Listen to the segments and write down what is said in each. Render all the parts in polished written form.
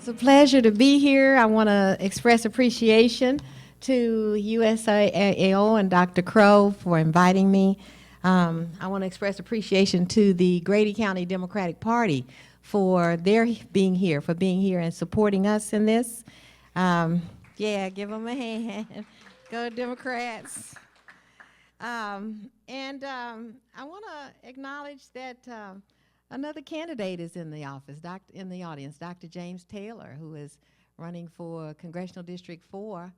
It's a pleasure to be here. I want to express appreciation to USAO and Dr. Crow for inviting me. I want to express appreciation to the Grady County Democratic Party for their being here, and supporting us in this. Yeah, give them a hand. Go Democrats. I want to acknowledge that another candidate is in the audience, Dr. James Taylor, who is running for Congressional District 4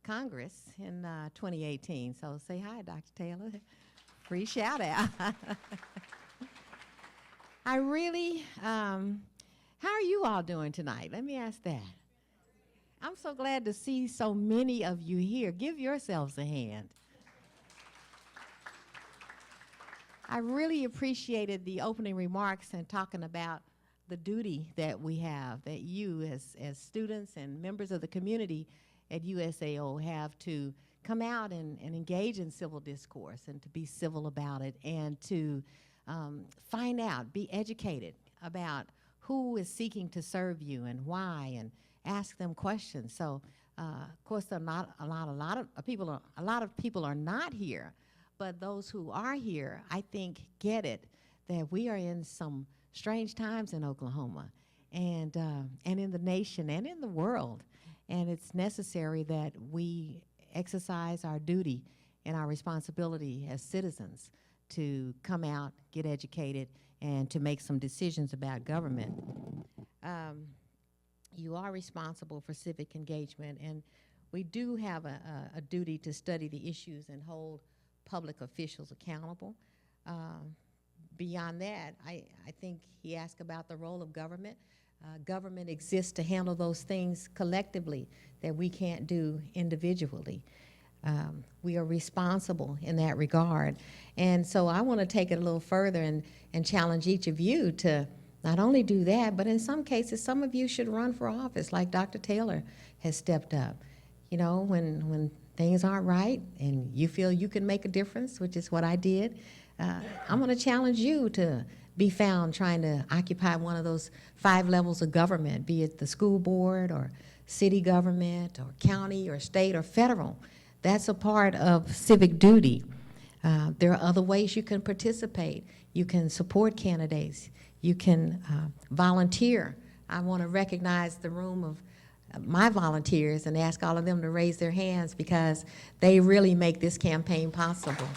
Congress in 2018. So say hi, Dr. Taylor. Free shout out. I really, how are you all doing tonight? Let me ask that. I'm so glad to see so many of you here. Give yourselves a hand. I really appreciated the opening remarks and talking about the duty that we have, that you as students and members of the community at USAO have to come out and engage in civil discourse and to be civil about it and to find out, be educated about who is seeking to serve you and why, and ask them questions. So, of course, there are not a lot of people are not here. But those who are here, I think, get it, that we are in some strange times in Oklahoma and in the nation and in the world. And it's necessary that we exercise our duty and our responsibility as citizens to come out, get educated, and to make some decisions about government. You are responsible for civic engagement, and we do have a duty to study the issues and hold public officials accountable. Beyond that, I think he asked about the role of government. Government exists to handle those things collectively that we can't do individually. We are responsible in that regard. And so I want to take it a little further and challenge each of you to not only do that, but in some cases, some of you should run for office like Dr. Taylor has stepped up. You know, when things aren't right and you feel you can make a difference, which is what I did, I'm going to challenge you to be found trying to occupy one of those 5 levels of government, be it the school board or city government or county or state or federal. That's a part of civic duty. There are other ways you can participate. You can support candidates. You can volunteer. I want to recognize the room of my volunteers and ask all of them to raise their hands because they really make this campaign possible.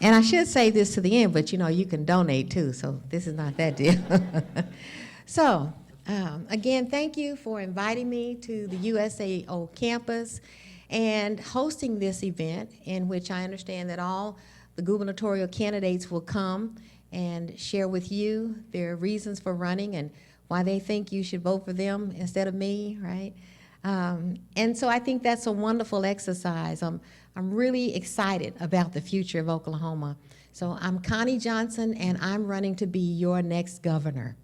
And I should say this to the end, but you know, you can donate too, so this is not that deal. So, again, thank you for inviting me to the USAO campus and hosting this event in which I understand that all the gubernatorial candidates will come and share with you their reasons for running and why they think you should vote for them instead of me, right? And so I think that's a wonderful exercise. I'm really excited about the future of Oklahoma. So I'm Connie Johnson, and I'm running to be your next governor.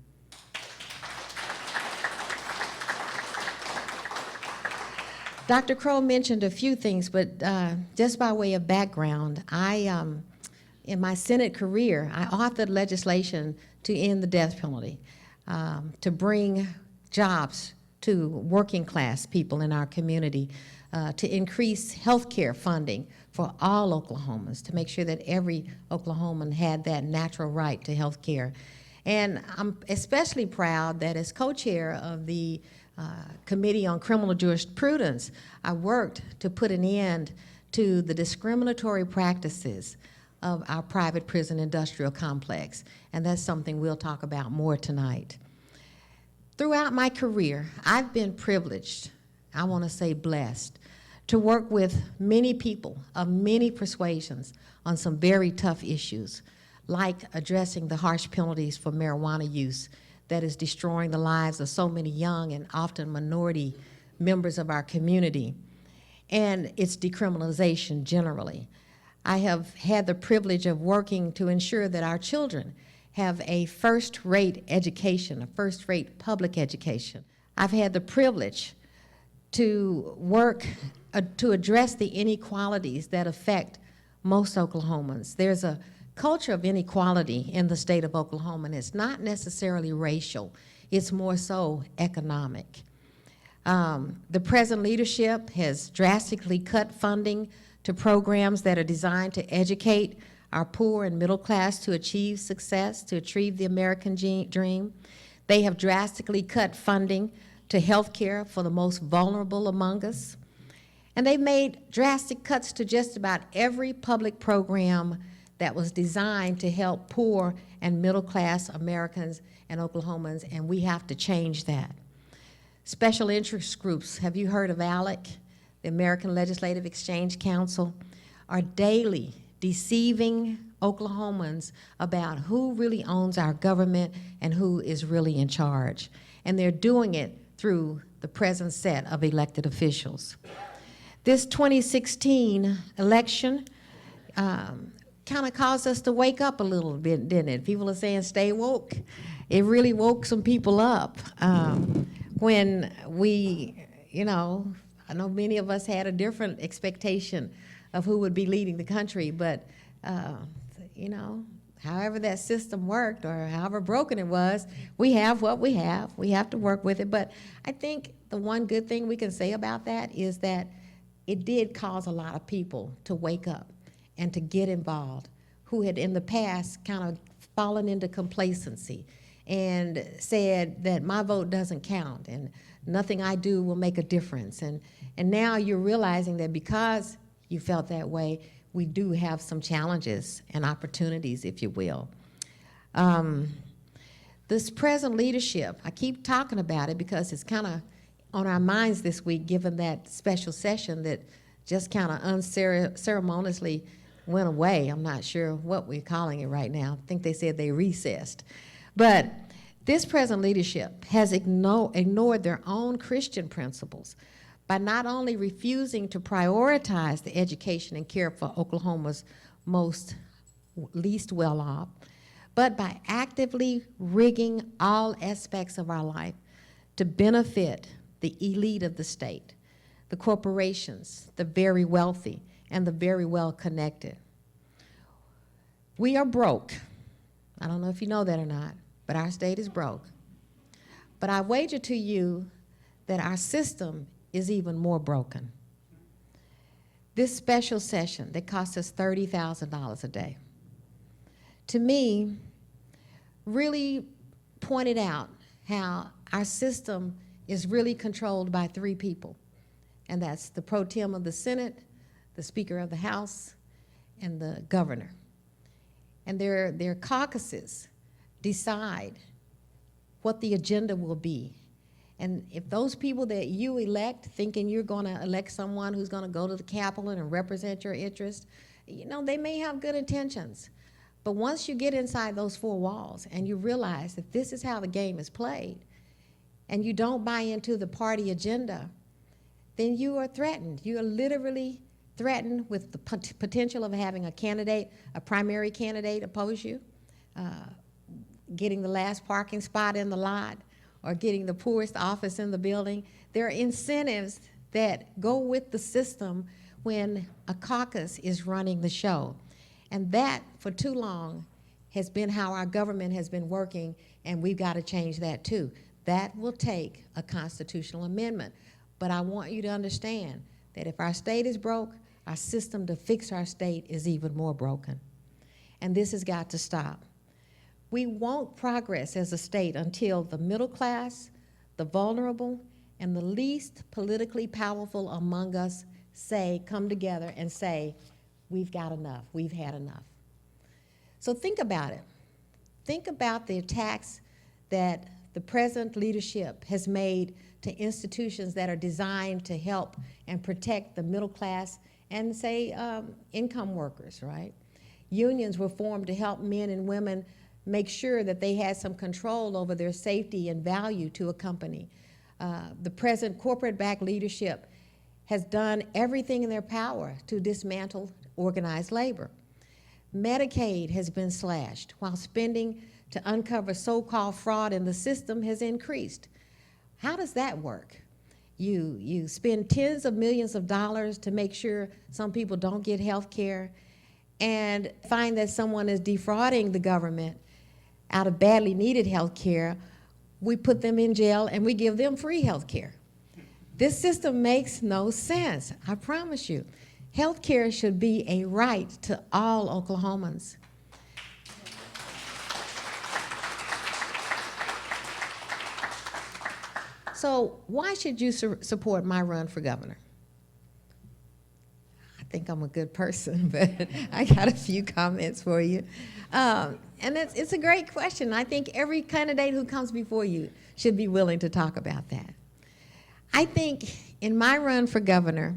Dr. Crow mentioned a few things, but just by way of background, in my Senate career, I authored legislation to end the death penalty, to bring jobs to working class people in our community, to increase health care funding for all Oklahomans, to make sure that every Oklahoman had that natural right to health care. And I'm especially proud that as co-chair of the Committee on Criminal Jurisprudence, I worked to put an end to the discriminatory practices of our private prison industrial complex. And that's something we'll talk about more tonight. Throughout my career, I've been privileged, I want to say blessed, to work with many people of many persuasions on some very tough issues, like addressing the harsh penalties for marijuana use that is destroying the lives of so many young and often minority members of our community, and its decriminalization generally. I have had the privilege of working to ensure that our children have a first-rate education, a first-rate public education. I've had the privilege to work to address the inequalities that affect most Oklahomans. There's a culture of inequality in the state of Oklahoma, and it's not necessarily racial, it's more so economic. The present leadership has drastically cut funding to programs that are designed to educate our poor and middle class to achieve success, to achieve the American dream. They have drastically cut funding to health care for the most vulnerable among us. And they've made drastic cuts to just about every public program that was designed to help poor and middle class Americans and Oklahomans, and we have to change that. Special interest groups, have you heard of ALEC, the American Legislative Exchange Council, are daily deceiving Oklahomans about who really owns our government and who is really in charge. And they're doing it through the present set of elected officials. This 2016 election kind of caused us to wake up a little bit, didn't it? People are saying stay woke. It really woke some people up when we, you know, I know many of us had a different expectation of who would be leading the country, but you know, however that system worked or however broken it was, we have what we have. We have to work with it. But I think the one good thing we can say about that is that it did cause a lot of people to wake up and to get involved who had in the past kind of fallen into complacency and said that my vote doesn't count and nothing I do will make a difference. And now you're realizing that because you felt that way, we do have some challenges and opportunities, if you will. This present leadership, I keep talking about it because it's kind of on our minds this week, given that special session that just kind of unceremoniously went away. I'm not sure what we're calling it right now. I think they said they recessed. But this present leadership has ignored their own Christian principles by not only refusing to prioritize the education and care for Oklahoma's least well-off, but by actively rigging all aspects of our life to benefit the elite of the state, the corporations, the very wealthy, and the very well-connected. We are broke. I don't know if you know that or not, but our state is broke. But I wager to you that our system is even more broken. This special session that cost us $30,000 a day, to me, really pointed out how our system is really controlled by three people, and that's the pro tem of the Senate, the Speaker of the House, and the governor. And their caucuses decide what the agenda will be. And if those people that you elect, thinking you're going to elect someone who's going to go to the Capitol and represent your interest, you know, they may have good intentions. But once you get inside those four walls and you realize that this is how the game is played, and you don't buy into the party agenda, then you are threatened. You are literally threatened with the potential of having a candidate, a primary candidate oppose you, getting the last parking spot in the lot, or getting the poorest office in the building. There are incentives that go with the system when a caucus is running the show. And that, for too long, has been how our government has been working, and we've got to change that too. That will take a constitutional amendment. But I want you to understand that if our state is broke, our system to fix our state is even more broken. And this has got to stop. We won't progress as a state until the middle class, the vulnerable, and the least politically powerful among us come together and say, we've got enough, we've had enough. So think about it. Think about the attacks that the present leadership has made to institutions that are designed to help and protect the middle class and, say, income workers, right? Unions were formed to help men and women make sure that they had some control over their safety and value to a company. The present corporate-backed leadership has done everything in their power to dismantle organized labor. Medicaid has been slashed, while spending to uncover so-called fraud in the system has increased. How does that work? You spend tens of millions of dollars to make sure some people don't get health care, and find that someone is defrauding the government out of badly needed health care, we put them in jail and we give them free health care. This system makes no sense, I promise you. Health care should be a right to all Oklahomans. So why should you support my run for governor? I think I'm a good person, but I got a few comments for you. And it's a great question. I think every candidate who comes before you should be willing to talk about that. I think in my run for governor,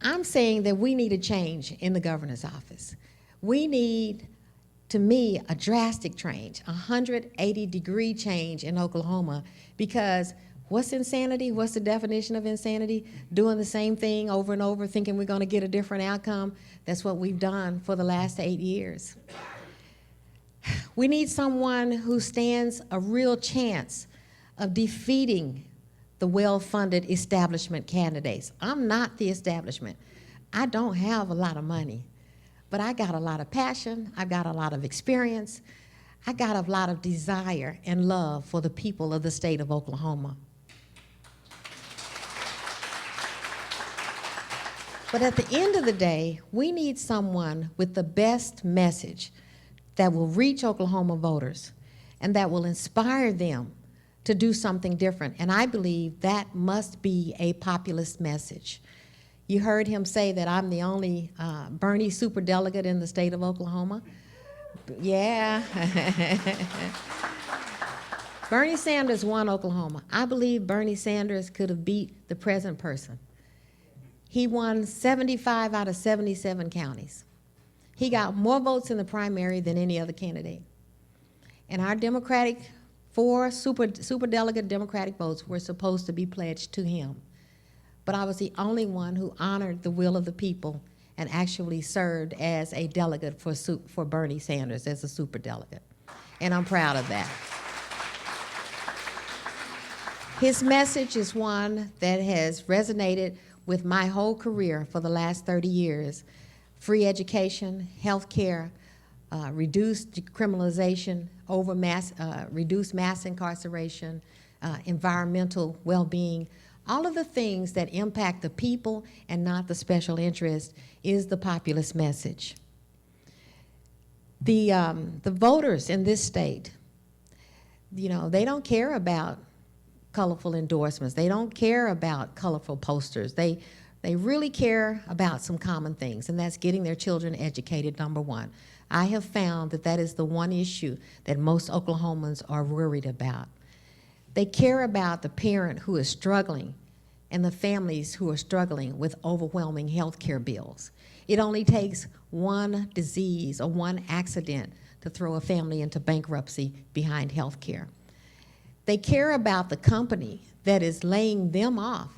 I'm saying that we need a change in the governor's office. We need, to me, a drastic change, a 180-degree change in Oklahoma, because what's insanity? What's the definition of insanity? Doing the same thing over and over, thinking we're going to get a different outcome. That's what we've done for the last 8 years. We need someone who stands a real chance of defeating the well-funded establishment candidates. I'm not the establishment. I don't have a lot of money, but I got a lot of passion, I got a lot of experience, I got a lot of desire and love for the people of the state of Oklahoma. But at the end of the day, we need someone with the best message that will reach Oklahoma voters and that will inspire them to do something different. And I believe that must be a populist message. You heard him say that I'm the only Bernie superdelegate in the state of Oklahoma. Yeah. Bernie Sanders won Oklahoma. I believe Bernie Sanders could have beat the present person. He won 75 out of 77 counties. He got more votes in the primary than any other candidate. And our Democratic, 4 superdelegate Democratic votes were supposed to be pledged to him. But I was the only one who honored the will of the people and actually served as a delegate for Bernie Sanders, as a superdelegate. And I'm proud of that. His message is one that has resonated with my whole career for the last 30 years. Free education, health care, reduced decriminalization, reduced mass incarceration, environmental well-being. All of the things that impact the people and not the special interest is the populist message. The voters in this state, you know, they don't care about colorful endorsements. They don't care about colorful posters. They really care about some common things, and that's getting their children educated, number one. I have found that that is the one issue that most Oklahomans are worried about. They care about the parent who is struggling and the families who are struggling with overwhelming health care bills. It only takes one disease or one accident to throw a family into bankruptcy behind health care. They care about the company that is laying them off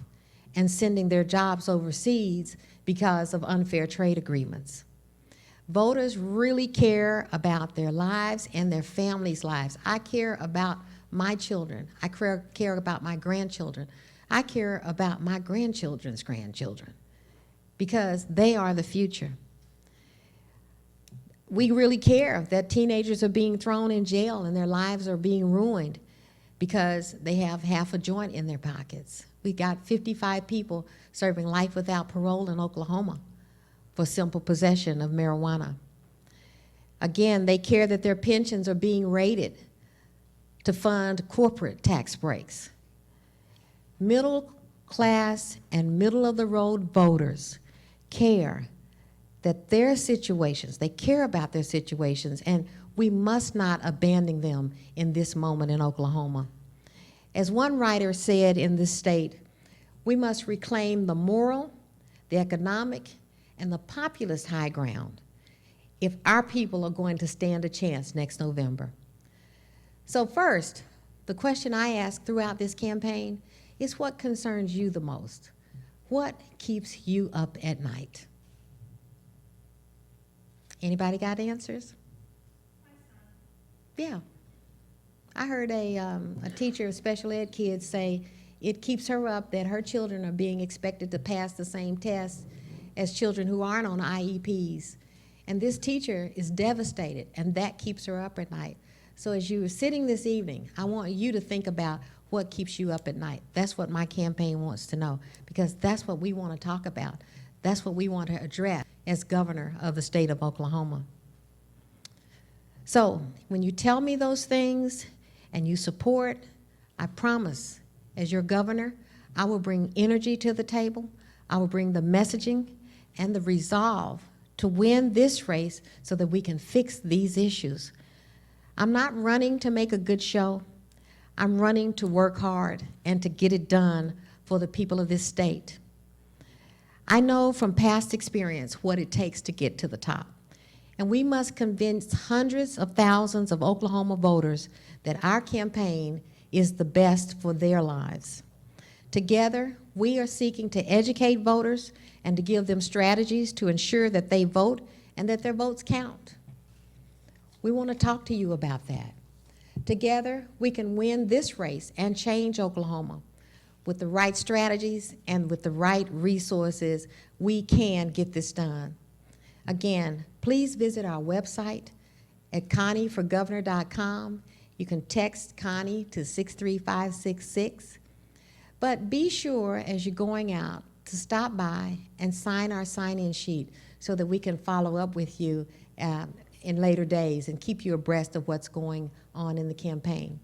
and sending their jobs overseas because of unfair trade agreements. Voters really care about their lives and their families' lives. I care about my children. I care about my grandchildren. I care about my grandchildren's grandchildren because they are the future. We really care that teenagers are being thrown in jail and their lives are being ruined because they have half a joint in their pockets. We got 55 people serving life without parole in Oklahoma for simple possession of marijuana. Again, they care that their pensions are being raided to fund corporate tax breaks. Middle class and middle of the road voters care that their situations, they care about their situations, and we must not abandon them in this moment in Oklahoma. As one writer said in this state, we must reclaim the moral, the economic, and the populist high ground if our people are going to stand a chance next November. So first, the question I ask throughout this campaign is what concerns you the most? What keeps you up at night? Anybody got answers? Yeah. I heard a teacher of special ed kids say it keeps her up that her children are being expected to pass the same tests as children who aren't on IEPs. And this teacher is devastated, and that keeps her up at night. So as you are sitting this evening, I want you to think about what keeps you up at night. That's what my campaign wants to know, because that's what we want to talk about. That's what we want to address as governor of the state of Oklahoma. So when you tell me those things and you support, I promise, as your governor, I will bring energy to the table. I will bring the messaging and the resolve to win this race so that we can fix these issues. I'm not running to make a good show. I'm running to work hard and to get it done for the people of this state. I know from past experience what it takes to get to the top. And we must convince hundreds of thousands of Oklahoma voters that our campaign is the best for their lives. Together, we are seeking to educate voters and to give them strategies to ensure that they vote and that their votes count. We want to talk to you about that. Together, we can win this race and change Oklahoma. With the right strategies and with the right resources, we can get this done. Again, please visit our website at connieforgovernor.com. You can text Connie to 63566. But be sure as you're going out to stop by and sign our sign-in sheet so that we can follow up with you in later days and keep you abreast of what's going on in the campaign.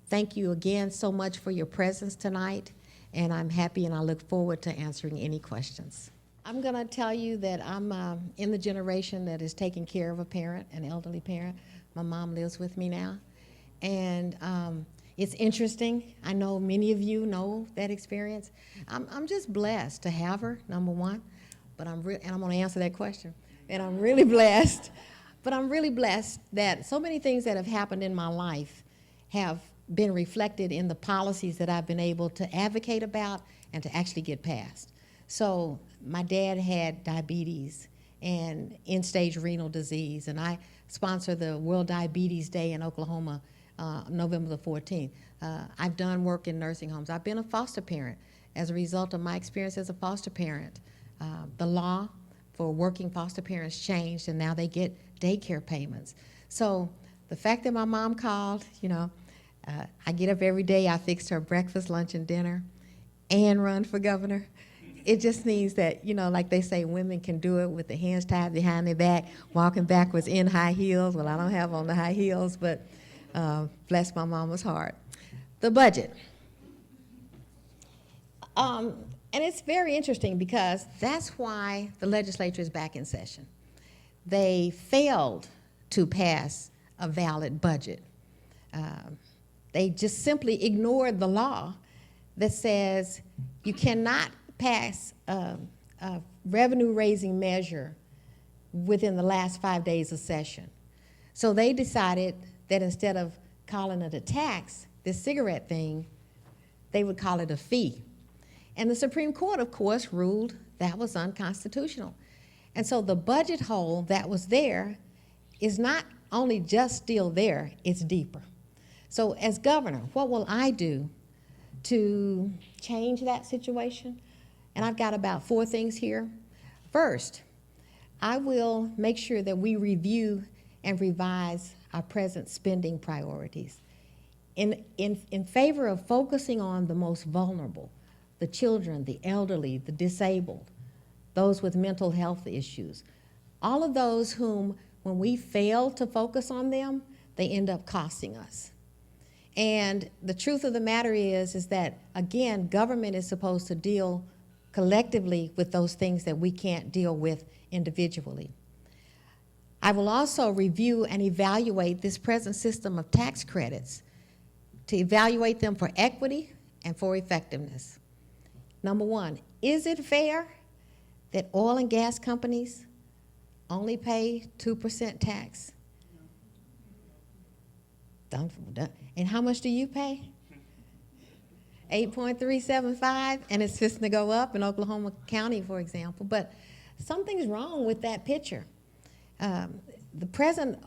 Thank you again so much for your presence tonight, and I'm happy and I look forward to answering any questions. I'm going to tell you that I'm in the generation that is taking care of a parent, an elderly parent. My mom lives with me now, and it's interesting. I know many of you know that experience. I'm just blessed to have her, number one, but and I'm going to answer that question. And I'm really blessed, but I'm really blessed that so many things that have happened in my life have been reflected in the policies that I've been able to advocate about and to actually get passed. So my dad had diabetes and end-stage renal disease, and I sponsor the World Diabetes Day in Oklahoma November the 14th. I've done work in nursing homes. I've been a foster parent. As a result of my experience as a foster parent, the law for working foster parents changed, and now they get daycare payments. So the fact that my mom called, you know, I get up every day, I fix her breakfast, lunch, and dinner, and run for governor. It just means that, you know, like they say, women can do it with their hands tied behind their back, walking backwards in high heels. Well, I don't have on the high heels, but bless my mama's heart. The budget. And it's very interesting because that's why the legislature is back in session. They failed to pass a valid budget. They just simply ignored the law that says you cannot pass a revenue-raising measure within the last 5 days of session. So they decided that instead of calling it a tax, this cigarette thing, they would call it a fee. And the Supreme Court, of course, ruled that was unconstitutional. And so the budget hole that was there is not only just still there, it's deeper. So as governor, what will I do to change that situation? And I've got about 4 things here. First, I will make sure that we review and revise our present spending priorities in favor of focusing on the most vulnerable, the children, the elderly, the disabled, those with mental health issues. All of those whom, when we fail to focus on them, they end up costing us. And the truth of the matter is that, again, government is supposed to deal collectively with those things that we can't deal with individually. I will also review and evaluate this present system of tax credits to evaluate them for equity and for effectiveness. Number one, is it fair that oil and gas companies only pay 2% tax? And how much do you pay? 8.375, and it's just to go up in Oklahoma County, for example. But something's wrong with that picture. The present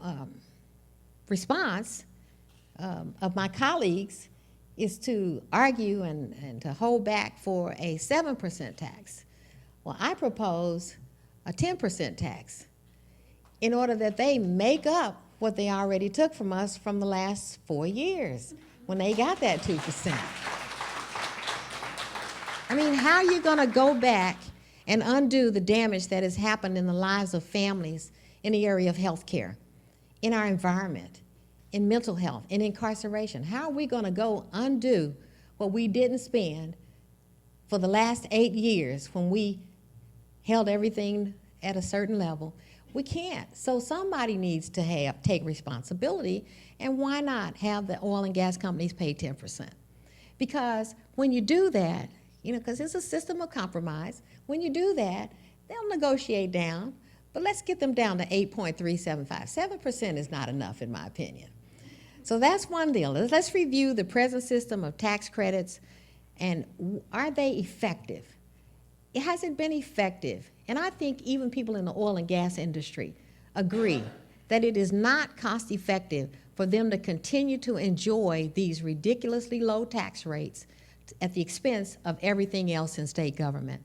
response of my colleagues is to argue and to hold back for a 7% tax. Well, I propose a 10% tax. in order that they make up what they already took from us from the last 4 years when they got that 2%. I mean, how are you going to go back and undo the damage that has happened in the lives of families in the area of health care, in our environment, in mental health, in incarceration? How are we going to go undo what we didn't spend for the last 8 years when we held everything at a certain level? We can't. So somebody needs to take responsibility, and why not have the oil and gas companies pay 10%? Because when you do that, because it's a system of compromise, when you do that, they'll negotiate down, but let's get them down to 8.375. 7% is not enough, in my opinion. So that's one deal. Let's review the present system of tax credits, and are they effective? Has it been effective? And I think even people in the oil and gas industry agree that it is not cost effective for them to continue to enjoy these ridiculously low tax rates at the expense of everything else in state government.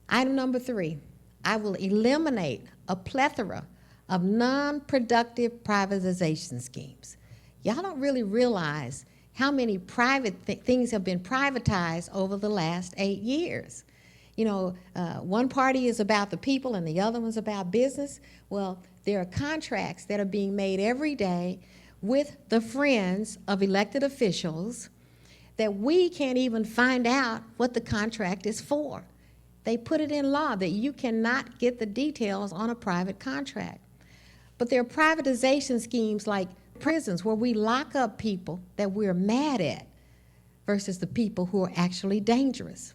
Item number 3, I will eliminate a plethora of non-productive privatization schemes. Y'all don't really realize how many private things have been privatized over the last 8 years. One party is about the people and the other one's about business. Well, there are contracts that are being made every day with the friends of elected officials that we can't even find out what the contract is for. They put it in law that you cannot get the details on a private contract. But there are privatization schemes like prisons where we lock up people that we're mad at versus the people who are actually dangerous.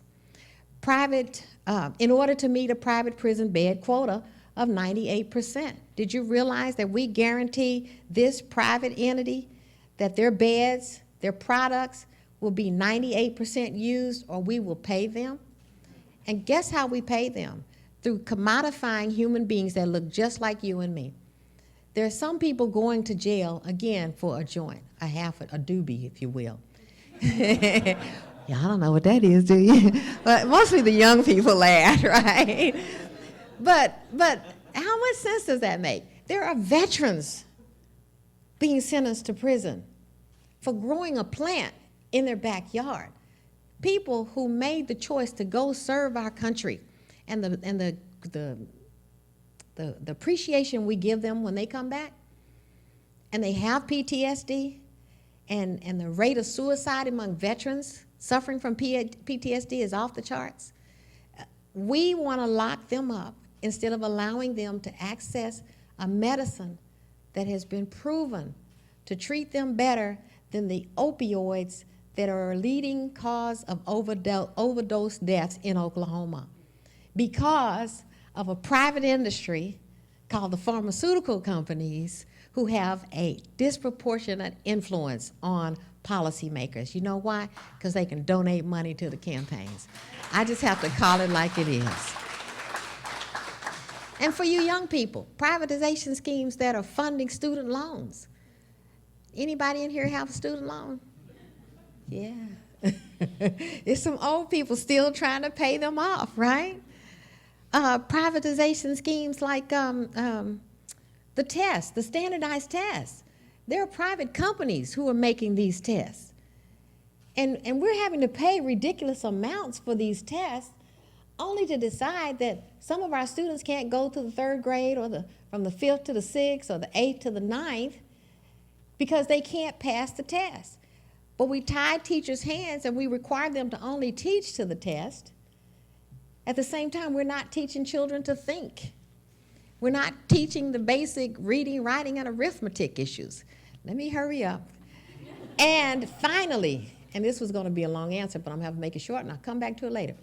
In order to meet a private prison bed quota of 98%. Did you realize that we guarantee this private entity that their beds, their products will be 98% used, or we will pay them? And guess how we pay them? Through commodifying human beings that look just like you and me. There are some people going to jail, again, for a joint, a doobie, if you will. Y'all don't know what that is, do you? But mostly the young people laugh, right? But how much sense does that make? There are veterans being sentenced to prison for growing a plant in their backyard. People who made the choice to go serve our country, and the appreciation we give them when they come back, and they have PTSD, and the rate of suicide among veterans suffering from PTSD is off the charts. We want to lock them up instead of allowing them to access a medicine that has been proven to treat them better than the opioids that are a leading cause of overdose deaths in Oklahoma because of a private industry called the pharmaceutical companies who have a disproportionate influence on policymakers. You know why? Because they can donate money to the campaigns. I just have to call it like it is. And for you young people, privatization schemes that are funding student loans. Anybody in here have a student loan? Yeah. There's some old people still trying to pay them off, right? Privatization schemes like the tests, the standardized tests. There are private companies who are making these tests. And we're having to pay ridiculous amounts for these tests only to decide that some of our students can't go to the 3rd grade or from the 5th to the 6th or the 8th to the 9th because they can't pass the test. But we tie teachers' hands and we require them to only teach to the test. At the same time, we're not teaching children to think. We're not teaching the basic reading, writing, and arithmetic issues. Let me hurry up. And finally, and this was going to be a long answer, but I'm going to have to make it short, and I'll come back to it later.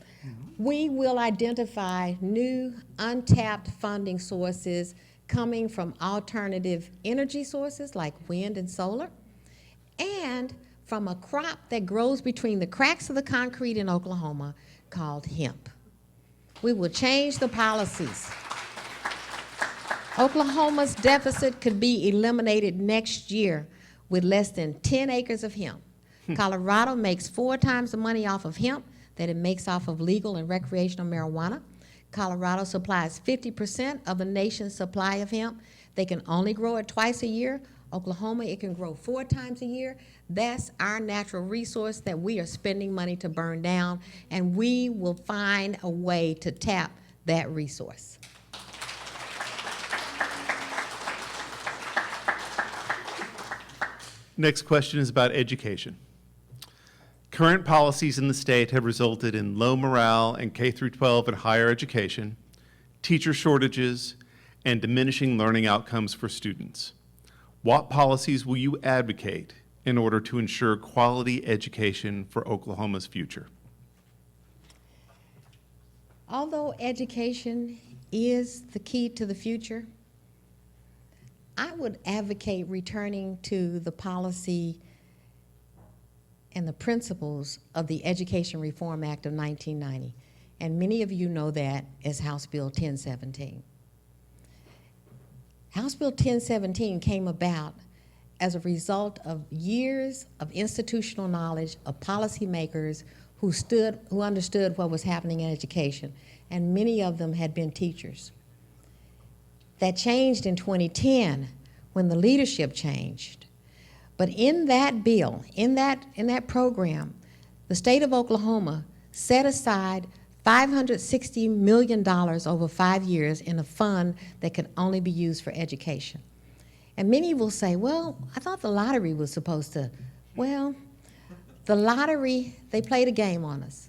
We will identify new untapped funding sources coming from alternative energy sources like wind and solar, and from a crop that grows between the cracks of the concrete in Oklahoma called hemp. We will change the policies. Oklahoma's deficit could be eliminated next year with less than 10 acres of hemp. Colorado makes 4 times the money off of hemp that it makes off of legal and recreational marijuana. Colorado supplies 50% of the nation's supply of hemp. They can only grow it twice a year. Oklahoma, it can grow 4 times a year. That's our natural resource that we are spending money to burn down, and we will find a way to tap that resource. Next question is about education. Current policies in the state have resulted in low morale in K through 12 and higher education, teacher shortages, and diminishing learning outcomes for students. What policies will you advocate in order to ensure quality education for Oklahoma's future? Although education is the key to the future, I would advocate returning to the policy and the principles of the Education Reform Act of 1990. And many of you know that as House Bill 1017. House Bill 1017 came about as a result of years of institutional knowledge of policymakers who understood what was happening in education, and many of them had been teachers. That changed in 2010 when the leadership changed. But in that bill, in that program, the state of Oklahoma set aside $560 million over 5 years in a fund that could only be used for education. And many will say, well, I thought the lottery was supposed to. Well, the lottery, they played a game on us.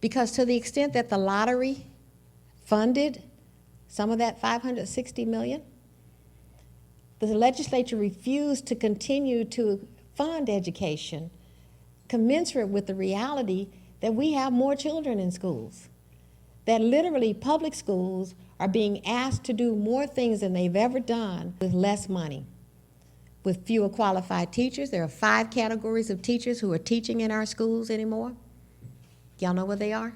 Because to the extent that the lottery funded some of that $560 million, the legislature refused to continue to fund education commensurate with the reality that we have more children in schools. That literally public schools are being asked to do more things than they've ever done with less money. With fewer qualified teachers, there are 5 categories of teachers who are teaching in our schools anymore. Y'all know what they are?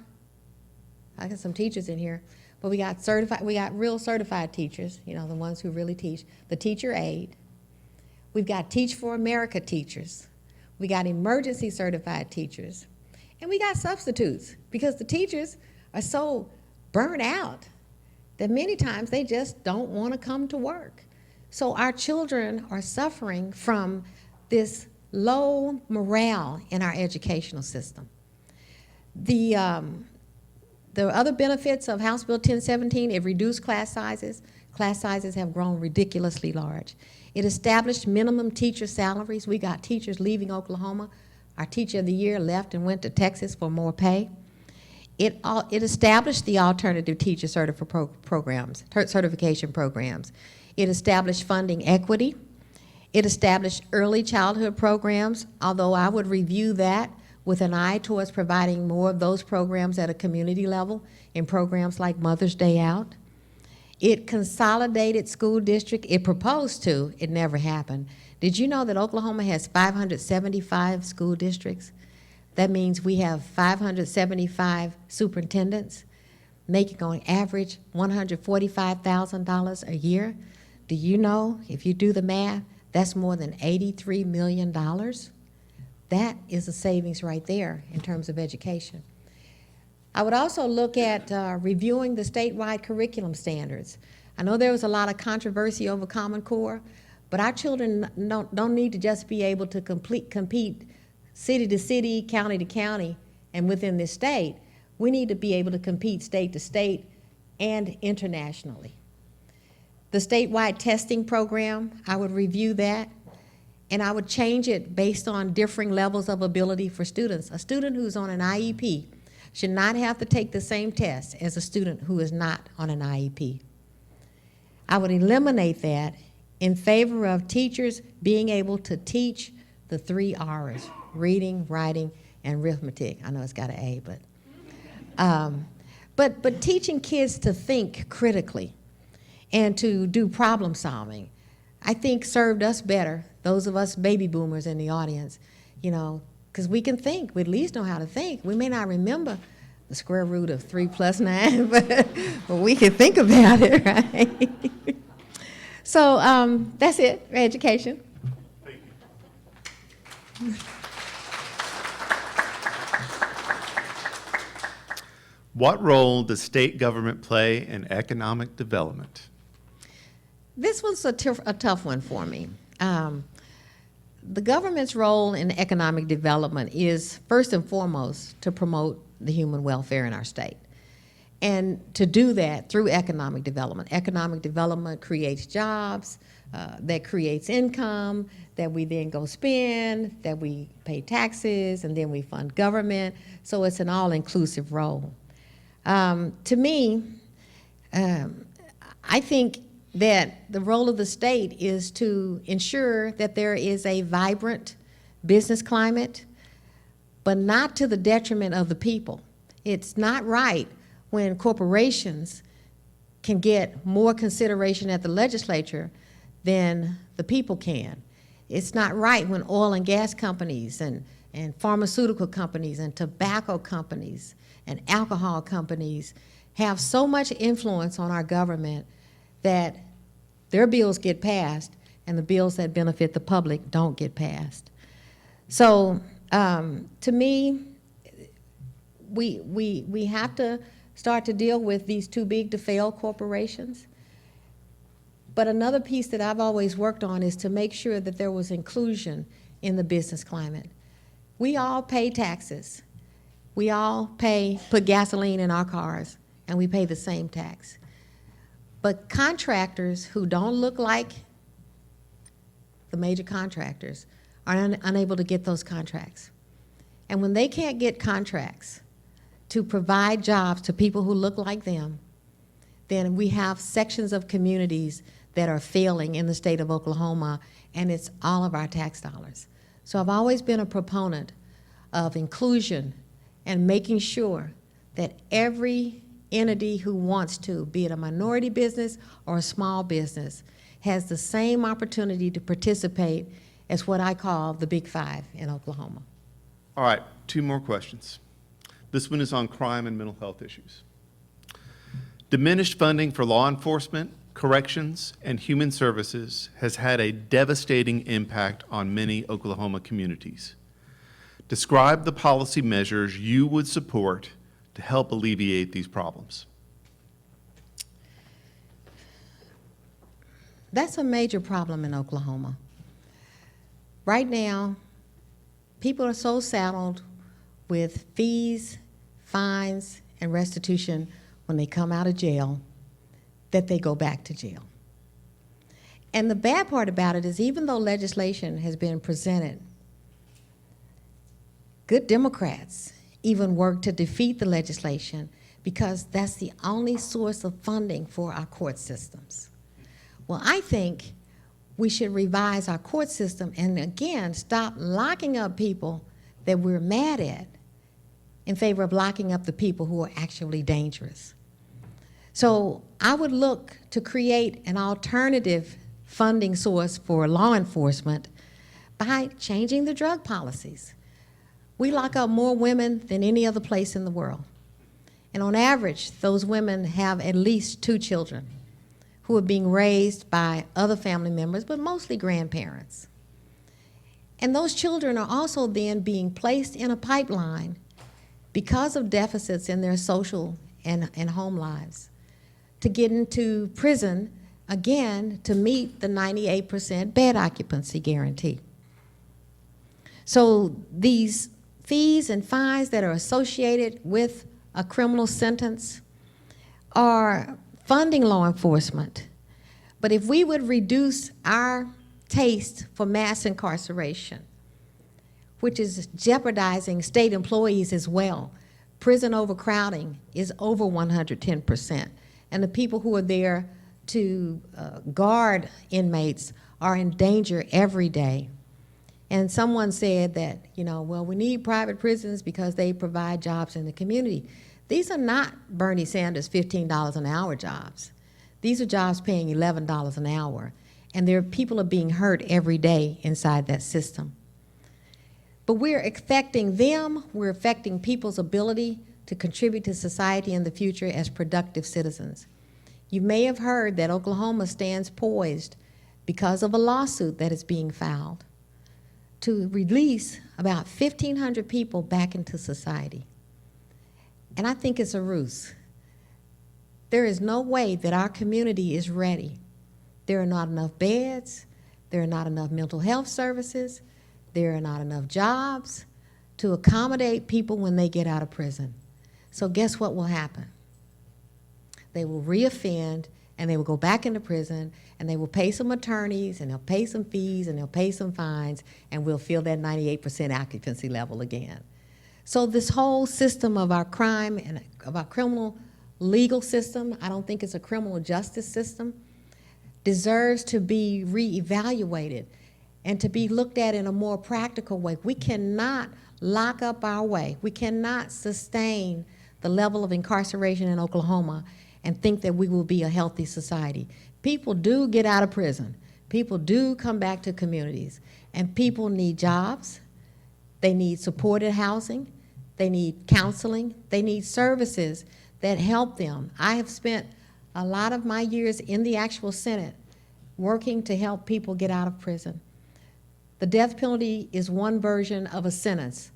I got some teachers in here. But we got real certified teachers, you know, the ones who really teach. The teacher aide. We've got Teach for America teachers. We got emergency certified teachers. And we got substitutes, because the teachers are so burnt out that many times they just don't want to come to work. So our children are suffering from this low morale in our educational system. The other benefits of House Bill 1017, it reduced class sizes. Class sizes have grown ridiculously large. It established minimum teacher salaries. We got teachers leaving Oklahoma. Our teacher of the year left and went to Texas for more pay. It established the alternative teacher certification programs. It established funding equity. It established early childhood programs, although I would review that with an eye towards providing more of those programs at a community level in programs like Mother's Day Out. It consolidated school district. It proposed to. It never happened. Did you know that Oklahoma has 575 school districts? That means we have 575 superintendents making on average $145,000 a year. Do you know, if you do the math, that's more than $83 million? That is a savings right there in terms of education. I would also look at reviewing the statewide curriculum standards. I know there was a lot of controversy over Common Core, but our children don't need to just be able to compete city to city, county to county, and within this state. We need to be able to compete state to state and internationally. The statewide testing program, I would review that. And I would change it based on differing levels of ability for students. A student who's on an IEP should not have to take the same test as a student who is not on an IEP. I would eliminate that in favor of teachers being able to teach the 3 R's, reading, writing, and arithmetic. I know it's got an A, but teaching kids to think critically and to do problem solving, I think served us better, those of us baby boomers in the audience, you know, because we can think. We at least know how to think. We may not remember the square root of 3 + 9, but we can think about it, right? So that's it, education. Thank you. What role does state government play in economic development? This was a tough one for me. The government's role in economic development is first and foremost to promote the human welfare in our state. And to do that through economic development. Economic development creates jobs, that creates income, that we then go spend, that we pay taxes, and then we fund government. So it's an all-inclusive role. To me, I think that the role of the state is to ensure that there is a vibrant business climate, but not to the detriment of the people. It's not right when corporations can get more consideration at the legislature than the people can. It's not right when oil and gas companies and pharmaceutical companies and tobacco companies and alcohol companies have so much influence on our government that their bills get passed and the bills that benefit the public don't get passed. So to me, we have to start to deal with these too big to fail corporations. But another piece that I've always worked on is to make sure that there was inclusion in the business climate. We all pay taxes. We all put gasoline in our cars, and we pay the same tax. But contractors who don't look like the major contractors are unable to get those contracts. And when they can't get contracts to provide jobs to people who look like them, then we have sections of communities that are failing in the state of Oklahoma, and it's all of our tax dollars. So I've always been a proponent of inclusion and making sure that every entity who wants to, be it a minority business or a small business, has the same opportunity to participate as what I call the Big Five in Oklahoma. All right, 2 more questions. This one is on crime and mental health issues. Diminished funding for law enforcement, corrections, and human services has had a devastating impact on many Oklahoma communities. Describe the policy measures you would support to help alleviate these problems. That's a major problem in Oklahoma. Right now, people are so saddled with fees, fines, and restitution when they come out of jail that they go back to jail. And the bad part about it is even though legislation has been presented, good Democrats even work to defeat the legislation because that's the only source of funding for our court systems. Well, I think we should revise our court system and again stop locking up people that we're mad at in favor of locking up the people who are actually dangerous. So I would look to create an alternative funding source for law enforcement by changing the drug policies. We lock up more women than any other place in the world. And on average, those women have at least 2 children who are being raised by other family members, but mostly grandparents. And those children are also then being placed in a pipeline because of deficits in their social and home lives to get into prison, again, to meet the 98% bed occupancy guarantee. So these fees and fines that are associated with a criminal sentence are funding law enforcement. But if we would reduce our taste for mass incarceration, which is jeopardizing state employees as well, prison overcrowding is over 110%. And the people who are there to guard inmates are in danger every day. And someone said that, well, we need private prisons because they provide jobs in the community. These are not Bernie Sanders' $15 an hour jobs. These are jobs paying $11 an hour. And people are being hurt every day inside that system. But we're affecting them, we're affecting people's ability to contribute to society in the future as productive citizens. You may have heard that Oklahoma stands poised because of a lawsuit that is being filed to release about 1,500 people back into society. And I think it's a ruse. There is no way that our community is ready. There are not enough beds. There are not enough mental health services. There are not enough jobs to accommodate people when they get out of prison. So guess what will happen? They will reoffend, and they will go back into prison, and they will pay some attorneys, and they'll pay some fees, and they'll pay some fines, and we'll feel that 98% occupancy level again. So this whole system of our crime and of our criminal legal system, I don't think it's a criminal justice system, deserves to be reevaluated and to be looked at in a more practical way. We cannot lock up our way. We cannot sustain the level of incarceration in Oklahoma and think that we will be a healthy society. People do get out of prison. People do come back to communities. And people need jobs. They need supported housing. They need counseling. They need services that help them. I have spent a lot of my years in the actual Senate working to help people get out of prison. The death penalty is one version of a sentence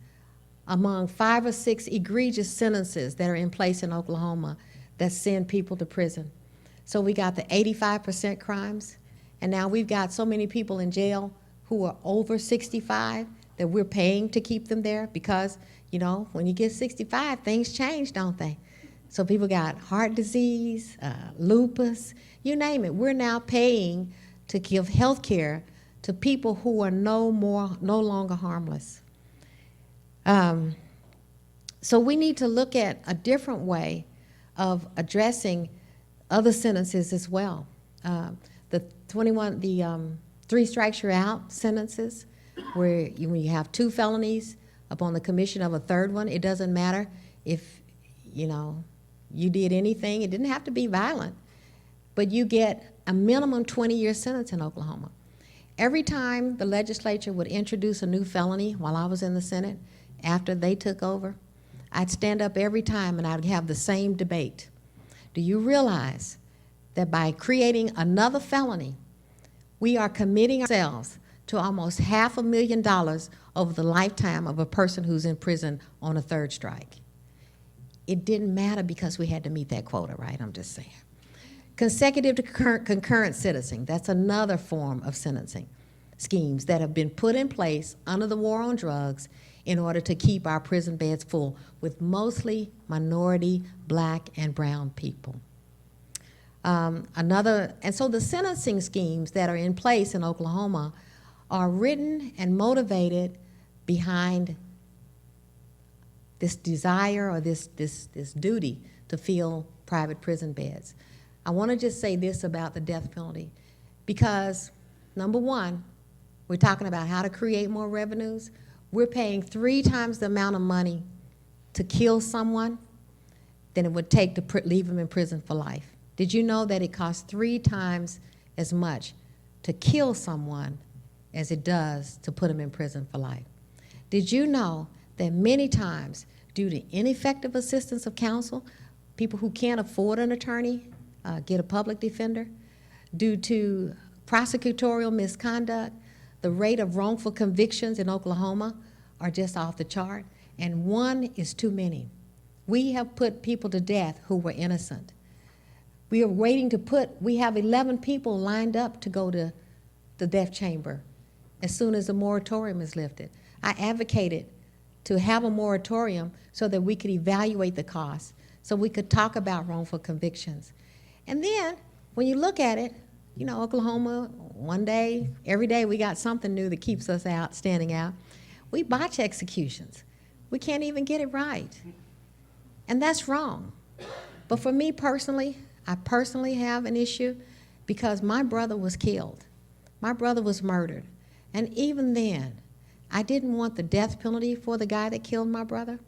among 5 or 6 egregious sentences that are in place in Oklahoma that send people to prison. So we got the 85% crimes, and now we've got so many people in jail who are over 65 that we're paying to keep them there because, you know, when you get 65, things change, don't they? So people got heart disease, lupus, you name it. We're now paying to give health care to people who are no longer harmless. So we need to look at a different way of addressing other sentences as well. The 3 strikes you're out sentences, where when you have 2 felonies upon the commission of a 3rd one, it doesn't matter if, you know, you did anything. It didn't have to be violent, but you get a minimum 20-year sentence in Oklahoma. Every time the legislature would introduce a new felony while I was in the Senate, after they took over, I'd stand up every time and I'd have the same debate. Do you realize that by creating another felony, we are committing ourselves to almost $500,000 over the lifetime of a person who's in prison on a 3rd strike? It didn't matter because we had to meet that quota, right? I'm just saying. Consecutive to concurrent sentencing, that's another form of sentencing schemes that have been put in place under the war on drugs in order to keep our prison beds full with mostly minority, Black, and brown people. And so the sentencing schemes that are in place in Oklahoma are written and motivated behind this desire or this duty to fill private prison beds. I want to just say this about the death penalty, because number one, we're talking about how to create more revenues. We're paying 3 times the amount of money to kill someone than it would take to leave them in prison for life. Did you know that it costs 3 times as much to kill someone as it does to put them in prison for life? Did you know that many times, due to ineffective assistance of counsel, people who can't afford an attorney get a public defender? Due to prosecutorial misconduct, the rate of wrongful convictions in Oklahoma are just off the chart, and 1 is too many. We have put people to death who were innocent. We are waiting we have 11 people lined up to go to the death chamber as soon as the moratorium is lifted. I advocated to have a moratorium so that we could evaluate the costs, so we could talk about wrongful convictions. And then, when you look at it, you know, Oklahoma, one day, every day we got something new that keeps us standing out. We botch executions. We can't even get it right. And that's wrong. But for me personally, I personally have an issue because my brother was killed. My brother was murdered. And even then, I didn't want the death penalty for the guy that killed my brother.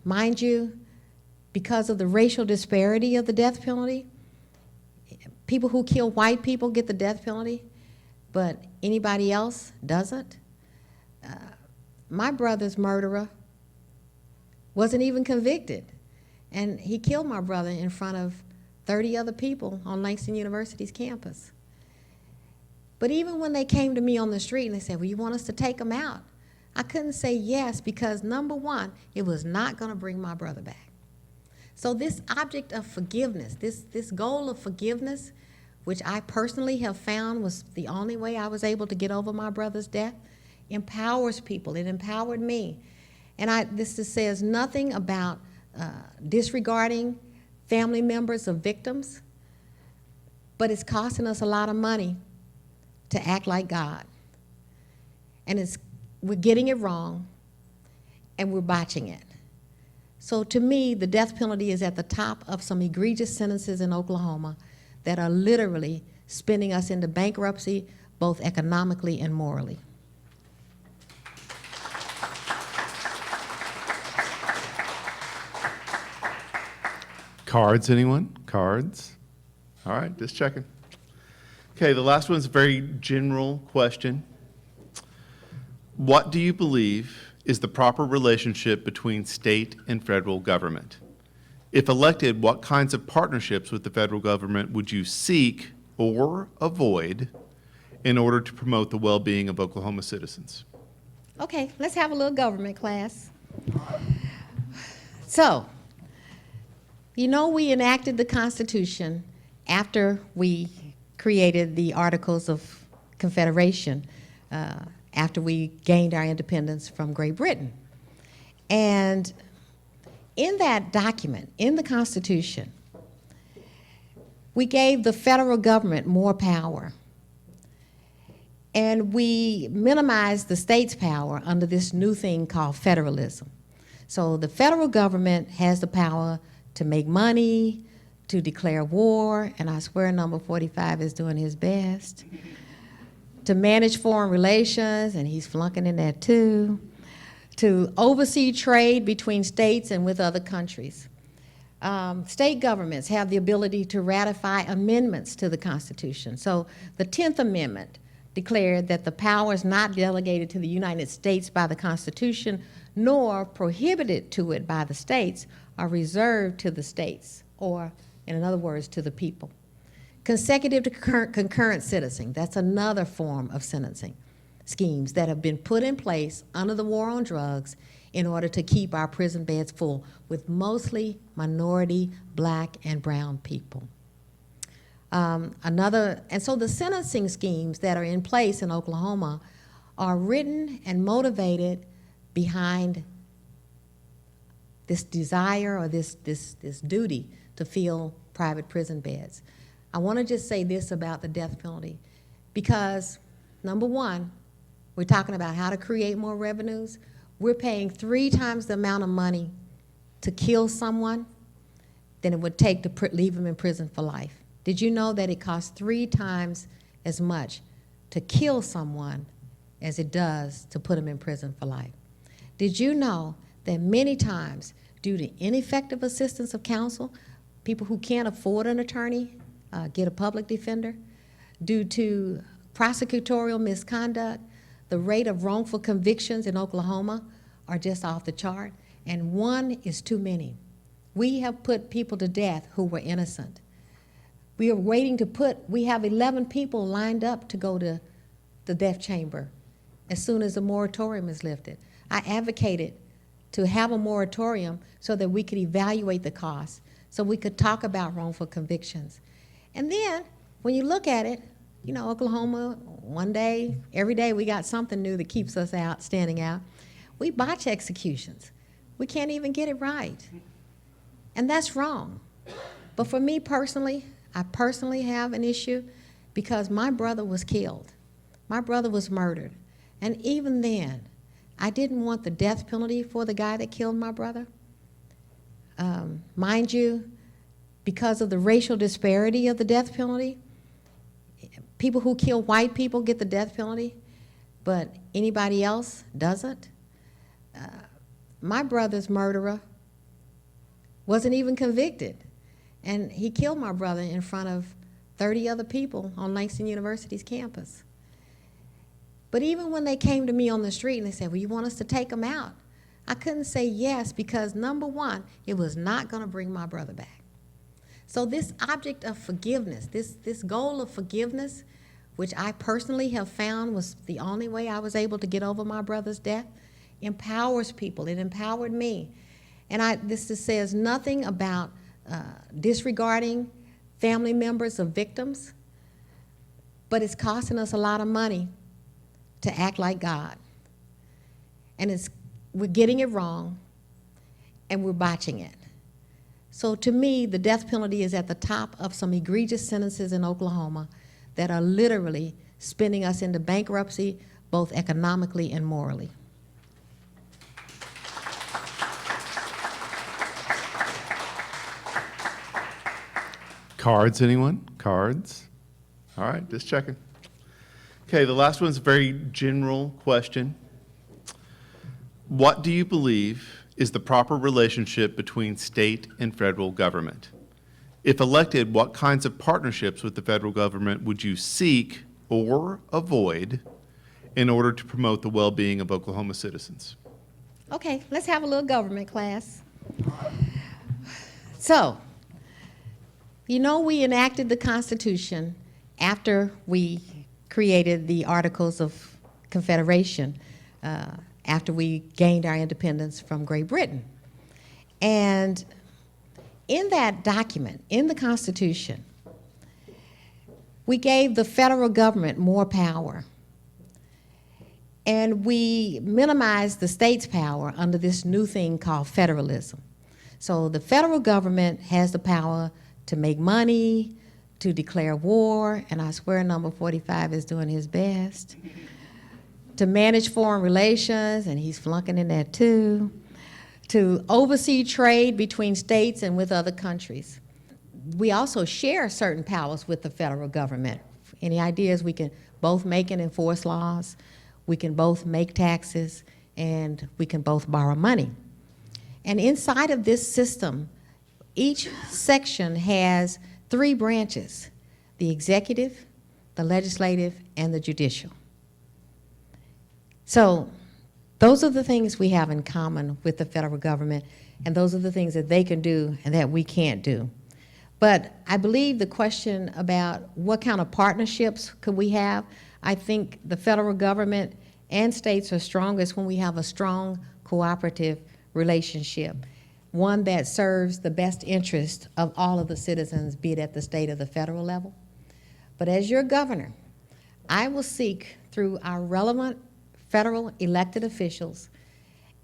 Mind you, because of the racial disparity of the death penalty, people who kill white people get the death penalty, but anybody else doesn't. My brother's murderer wasn't even convicted, and he killed my brother in front of 30 other people on Langston University's campus. But even when they came to me on the street and they said, well, you want us to take him out? I couldn't say yes because, number one, it was not going to bring my brother back. So this object of forgiveness, this goal of forgiveness, which I personally have found was the only way I was able to get over my brother's death, empowers people. It empowered me. And this says nothing about disregarding family members of victims, but it's costing us a lot of money to act like God. And we're getting it wrong, and we're botching it. So to me, the death penalty is at the top of some egregious sentences in Oklahoma that are literally spinning us into bankruptcy, both economically and morally. Cards, anyone? Cards? All right, just checking. Okay, the last one's a very general question. What do you believe is the proper relationship between state and federal government? If elected, what kinds of partnerships with the federal government would you seek or avoid in order to promote the well-being of Oklahoma citizens? Okay, let's have a little government class. So, you know, we enacted the Constitution after we created the Articles of Confederation, after we gained our independence from Great Britain. And in that document, in the Constitution, we gave the federal government more power. And we minimized the state's power under this new thing called federalism. So the federal government has the power to make money, to declare war, and I swear number 45 is doing his best, to manage foreign relations, and he's flunking in that too, to oversee trade between states and with other countries. State governments have the ability to ratify amendments to the Constitution. So the 10th Amendment declared that the power is not delegated to the United States by the Constitution, nor prohibited to it by the states, are reserved to the states, or in other words, to the people. Consecutive to concurrent sentencing, that's another form of sentencing schemes that have been put in place under the war on drugs in order to keep our prison beds full with mostly minority, black, and brown people. And so the sentencing schemes that are in place in Oklahoma are written and motivated behind this desire or this duty to fill private prison beds. I want to just say this about the death penalty, because number one, we're talking about how to create more revenues. We're paying 3 times the amount of money to kill someone than it would take to leave them in prison for life. Did you know that it costs 3 times as much to kill someone as it does to put them in prison for life? Did you know that many times, due to ineffective assistance of counsel, people who can't afford an attorney get a public defender? Due to prosecutorial misconduct, the rate of wrongful convictions in Oklahoma are just off the chart, and 1 is too many. We have put people to death who were innocent. We are waiting we have 11 people lined up to go to the death chamber as soon as the moratorium is lifted. I advocated to have a moratorium so that we could evaluate the costs, so we could talk about wrongful convictions. And then, when you look at it, you know, Oklahoma, one day, every day we got something new that keeps us standing out. We botch executions. We can't even get it right. And that's wrong. But for me personally, I personally have an issue because my brother was killed. My brother was murdered. And even then, I didn't want the death penalty for the guy that killed my brother. Mind you, because of the racial disparity of the death penalty, people who kill white people get the death penalty, but anybody else doesn't. My brother's murderer wasn't even convicted, and he killed my brother in front of 30 other people on Langston University's campus. But even when they came to me on the street and they said, well, you want us to take him out? I couldn't say yes because, number one, it was not going to bring my brother back. So this object of forgiveness, this goal of forgiveness, which I personally have found was the only way I was able to get over my brother's death, empowers people. It empowered me. And this says nothing about disregarding family members of victims, but it's costing us a lot of money to act like God. And we're getting it wrong, and we're botching it. So to me, the death penalty is at the top of some egregious sentences in Oklahoma that are literally spinning us into bankruptcy, both economically and morally. Cards, anyone? Cards? All right, just checking. Okay, the last one's a very general question. What do you believe is the proper relationship between state and federal government? If elected, what kinds of partnerships with the federal government would you seek or avoid in order to promote the well-being of Oklahoma citizens? Okay, let's have a little government class. So, you know, we enacted the Constitution after we created the Articles of Confederation, after we gained our independence from Great Britain. And in that document, in the Constitution, we gave the federal government more power. And we minimized the state's power under this new thing called federalism. So the federal government has the power to make money, to declare war, and I swear number 45 is doing his best, to manage foreign relations, and he's flunking in that too, to oversee trade between states and with other countries. We also share certain powers with the federal government. Any ideas? We can both make and enforce laws, we can both make taxes, and we can both borrow money. And inside of this system, each section has 3 branches: the executive, the legislative, and the judicial. So those are the things we have in common with the federal government, and those are the things that they can do and that we can't do. But I believe the question about what kind of partnerships could we have, I think the federal government and states are strongest when we have a strong cooperative relationship, one that serves the best interest of all of the citizens, be it at the state or the federal level. But as your governor, I will seek through our relevant federal elected officials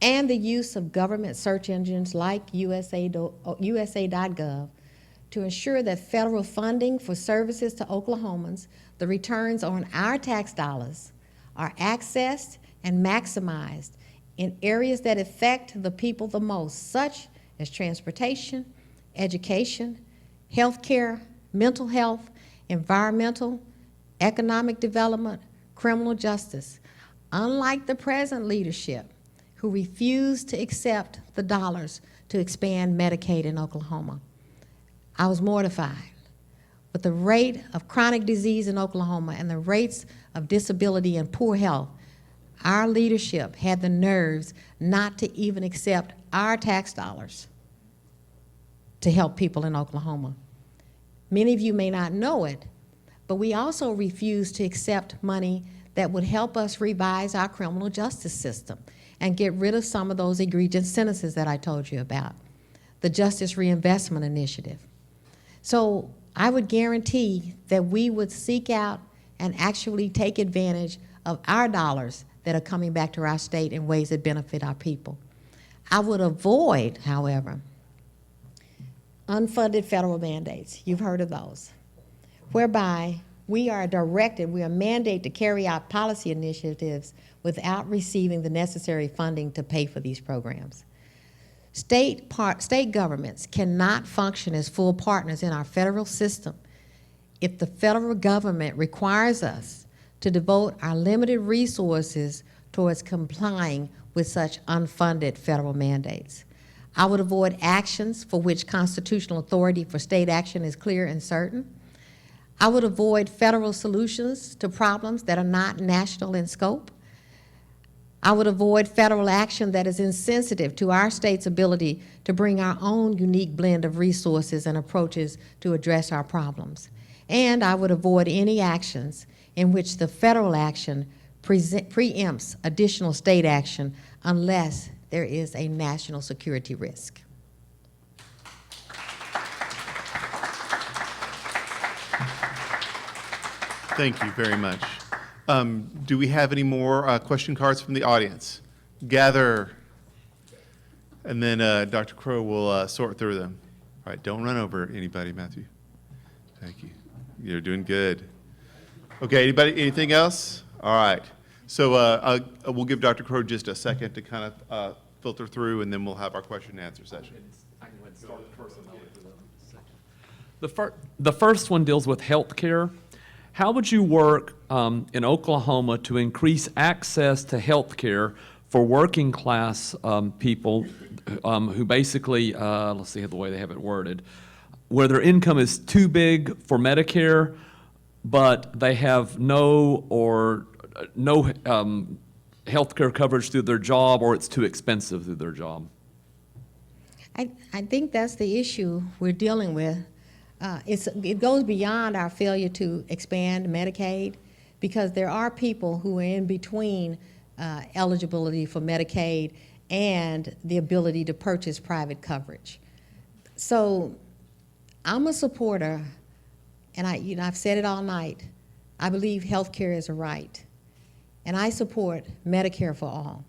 and the use of government search engines like USA.gov to ensure that federal funding for services to Oklahomans, the returns on our tax dollars, are accessed and maximized in areas that affect the people the most, such as transportation, education, healthcare, mental health, environmental, economic development, criminal justice. Unlike the present leadership, who refused to accept the dollars to expand Medicaid in Oklahoma. I was mortified. With the rate of chronic disease in Oklahoma and the rates of disability and poor health, our leadership had the nerves not to even accept our tax dollars to help people in Oklahoma. Many of you may not know it, but we also refused to accept money that would help us revise our criminal justice system and get rid of some of those egregious sentences that I told you about, the Justice Reinvestment Initiative. So I would guarantee that we would seek out and actually take advantage of our dollars that are coming back to our state in ways that benefit our people. I would avoid, however, unfunded federal mandates. You've heard of those, whereby we are mandated to carry out policy initiatives without receiving the necessary funding to pay for these programs. State governments cannot function as full partners in our federal system if the federal government requires us to devote our limited resources towards complying with such unfunded federal mandates. I would avoid actions for which constitutional authority for state action is clear and certain. I would avoid federal solutions to problems that are not national in scope. I would avoid federal action that is insensitive to our state's ability to bring our own unique blend of resources and approaches to address our problems. And I would avoid any actions in which the federal action preempts additional state action unless there is a national security risk. Thank you very much. Do we have any more question cards from the audience? Gather, and then Dr. Crow will sort through them. All right, don't run over anybody, Matthew. Thank you. You're doing good. Okay, anybody, anything else? All right. So we'll give Dr. Crow just a second to kind of filter through, and then we'll have our question and answer session. The first one deals with health care. How would you work in Oklahoma to increase access to health care for working class people who basically, let's see the way they have it worded, where their income is too big for Medicare, but they have no health care coverage through their job, or it's too expensive through their job? I think that's the issue we're dealing with. It goes beyond our failure to expand Medicaid, because there are people who are in between eligibility for Medicaid and the ability to purchase private coverage. So I'm a supporter, and I've said it all night, I believe health care is a right, and I support Medicare for all.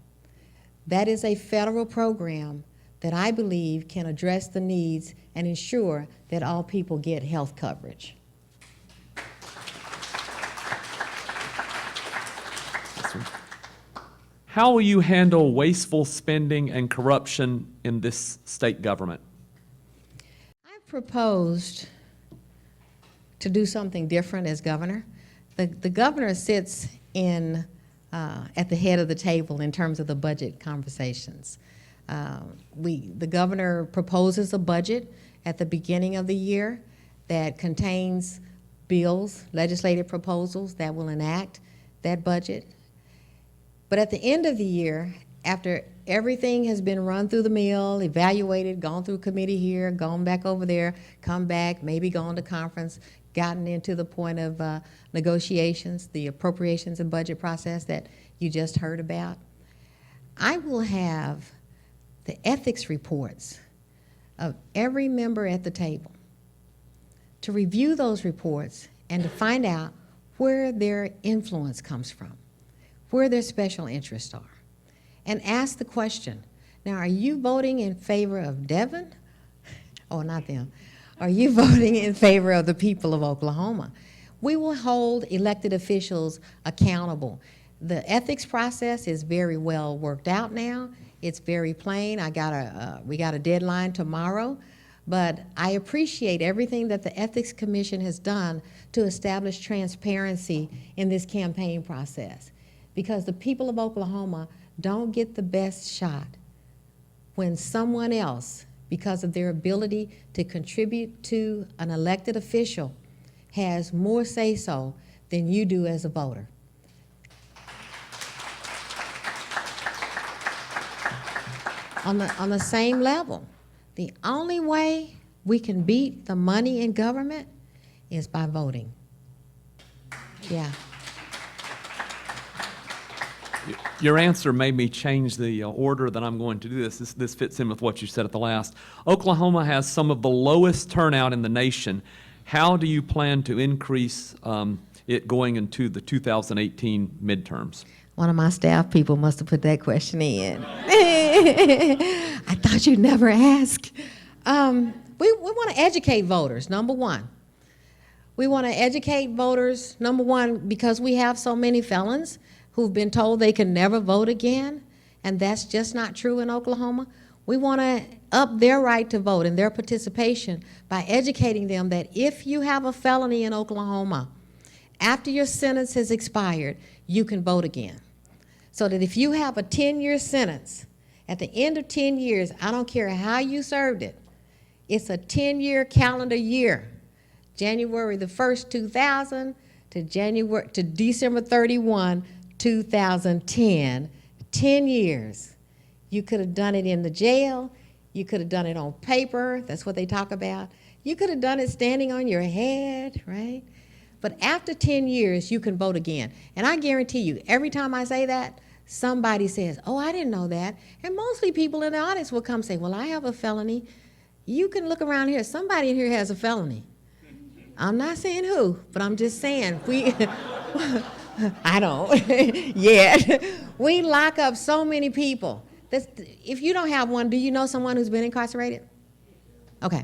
That is a federal program that I believe can address the needs and ensure that all people get health coverage. How will you handle wasteful spending and corruption in this state government? I've proposed to do something different as governor. The governor sits in at the head of the table in terms of the budget conversations. The governor proposes a budget at the beginning of the year that contains bills, legislative proposals that will enact that budget. But at the end of the year, after everything has been run through the mill, evaluated, gone through committee here, gone back over there, come back, maybe gone to conference, gotten into the point of negotiations, the appropriations and budget process that you just heard about, I will have the ethics reports of every member at the table to review those reports and to find out where their influence comes from, where their special interests are, and ask the question, now, are you voting in favor of Devon? Oh, not them. Are you voting in favor of the people of Oklahoma? We will hold elected officials accountable. The ethics process is very well worked out now. It's very plain. We got a deadline tomorrow, but I appreciate everything that the Ethics Commission has done to establish transparency in this campaign process, because the people of Oklahoma don't get the best shot when someone else, because of their ability to contribute to an elected official, has more say-so than you do as a voter. On the same level, the only way we can beat the money in government is by voting. Yeah. Your answer made me change the order that I'm going to do this. This fits in with what you said at the last. Oklahoma has some of the lowest turnout in the nation. How do you plan to increase it going into the 2018 midterms? One of my staff people must have put that question in. I thought you'd never ask. We want to educate voters, number one. We want to educate voters, number one, because we have so many felons who've been told they can never vote again, and that's just not true in Oklahoma. We want to up their right to vote and their participation by educating them that if you have a felony in Oklahoma, after your sentence has expired, you can vote again. So that if you have a 10-year sentence, at the end of 10 years, I don't care how you served it, it's a 10-year calendar year, January the 1st, 2000 to December 31, 2010, 10 years. You could have done it in the jail. You could have done it on paper. That's what they talk about. You could have done it standing on your head, right? But after 10 years, you can vote again. And I guarantee you, every time I say that, somebody says, oh, I didn't know that. And mostly people in the audience will come say, well, I have a felony. You can look around here. Somebody in here has a felony. I'm not saying who, but I'm just saying I don't yet. We lock up so many people. If you don't have one, do you know someone who's been incarcerated? Okay.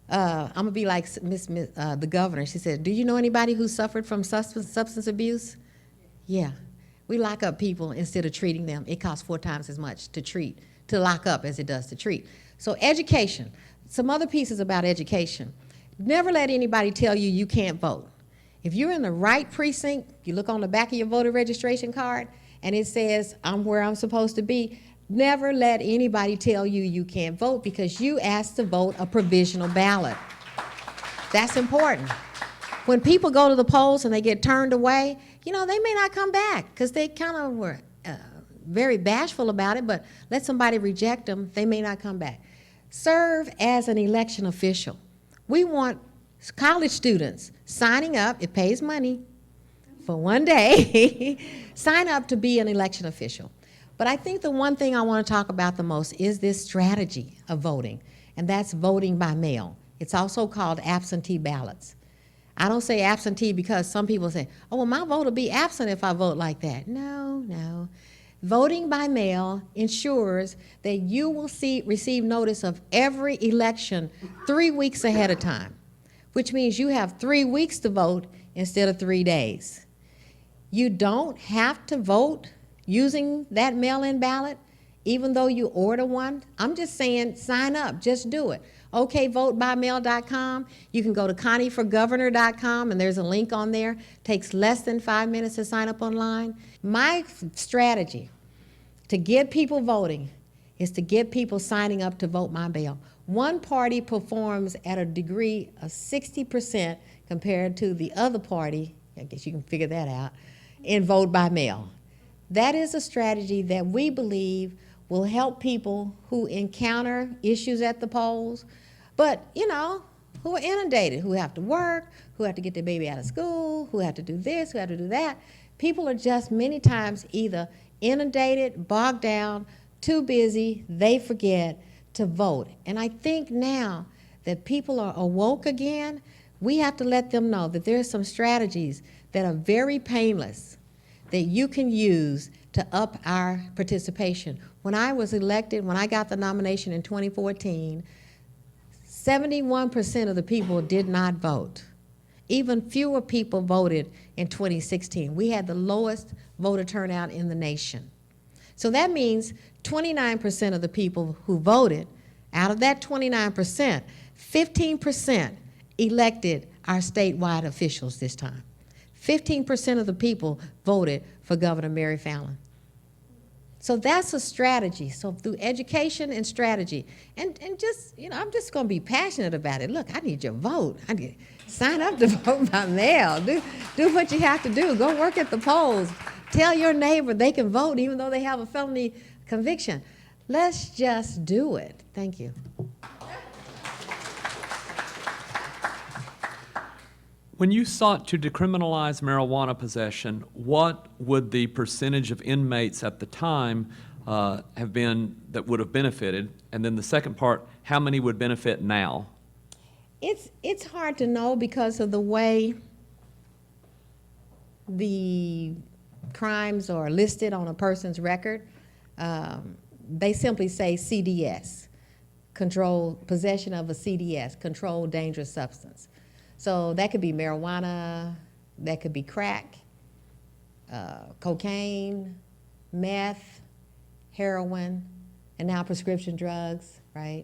I'm going to be like the governor. She said, do you know anybody who suffered from substance abuse? Yeah. We lock up people instead of treating them. It costs 4 times as much to lock up as it does to treat. So education. Some other pieces about education. Never let anybody tell you you can't vote. If you're in the right precinct, you look on the back of your voter registration card, and it says, I'm where I'm supposed to be. Never let anybody tell you you can't vote because you asked to vote a provisional ballot. That's important. When people go to the polls and they get turned away, they may not come back because they kind of were very bashful about it, but let somebody reject them, they may not come back. Serve as an election official. We want college students signing up, it pays money for one day, sign up to be an election official. But I think the one thing I want to talk about the most is this strategy of voting, and that's voting by mail. It's also called absentee ballots. I don't say absentee because some people say, oh, well, my vote will be absent if I vote like that. No. Voting by mail ensures that you will receive notice of every election 3 weeks ahead of time, which means you have 3 weeks to vote instead of 3 days. You don't have to vote using that mail-in ballot, even though you order one. I'm just saying, sign up, just do it. OKVoteByMail.com. You can go to ConnieForGovernor.com, and there's a link on there. Takes less than 5 minutes to sign up online. My strategy to get people voting is to get people signing up to vote by mail. One party performs at a degree of 60% compared to the other party, I guess you can figure that out, in vote by mail. That is a strategy that we believe will help people who encounter issues at the polls, but, who are inundated, who have to work, who have to get their baby out of school, who have to do this, who have to do that. People are just many times either inundated, bogged down, too busy, they forget to vote. And I think now that people are awoke again, we have to let them know that there are some strategies that are very painless that you can use to up our participation. When I was elected, when I got the nomination in 2014, 71% of the people did not vote. Even fewer people voted in 2016. We had the lowest voter turnout in the nation. So that means 29% of the people who voted, out of that 29%, 15% elected our statewide officials this time. 15% of the people voted for Governor Mary Fallin. So that's a strategy. So through education and strategy, and just, I'm just going to be passionate about it. Look, I need your vote. I need sign up to vote by mail. Do what you have to do. Go work at the polls. Tell your neighbor they can vote even though they have a felony conviction. Let's just do it. Thank you. When you sought to decriminalize marijuana possession, what would the percentage of inmates at the time have been that would have benefited? And then the second part, how many would benefit now? It's hard to know because of the way the crimes are listed on a person's record. They simply say CDS, possession of a CDS, controlled dangerous substance. So that could be marijuana, that could be crack, cocaine, meth, heroin, and now prescription drugs, right?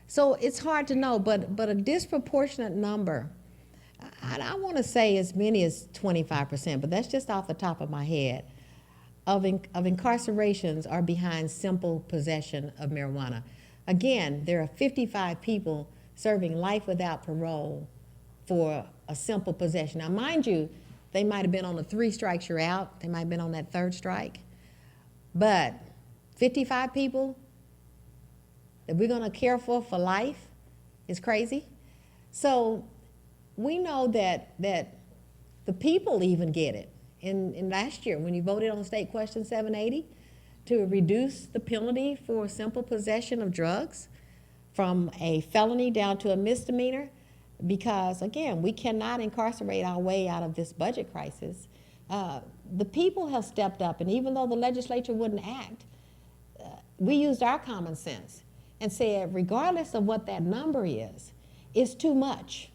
So it's hard to know, but a disproportionate number, I want to say as many as 25%, but that's just off the top of my head, of incarcerations are behind simple possession of marijuana. Again, there are 55 people serving life without parole for a simple possession. Now, mind you, they might have been on the 3 strikes you're out. They might have been on that 3rd strike. But 55 people that we're going to care for life is crazy. So we know that the people even get it. In last year, when you voted on State Question 780, to reduce the penalty for simple possession of drugs from a felony down to a misdemeanor, because again, we cannot incarcerate our way out of this budget crisis. The people have stepped up, and even though the legislature wouldn't act, we used our common sense and said, regardless of what that number is, it's too much.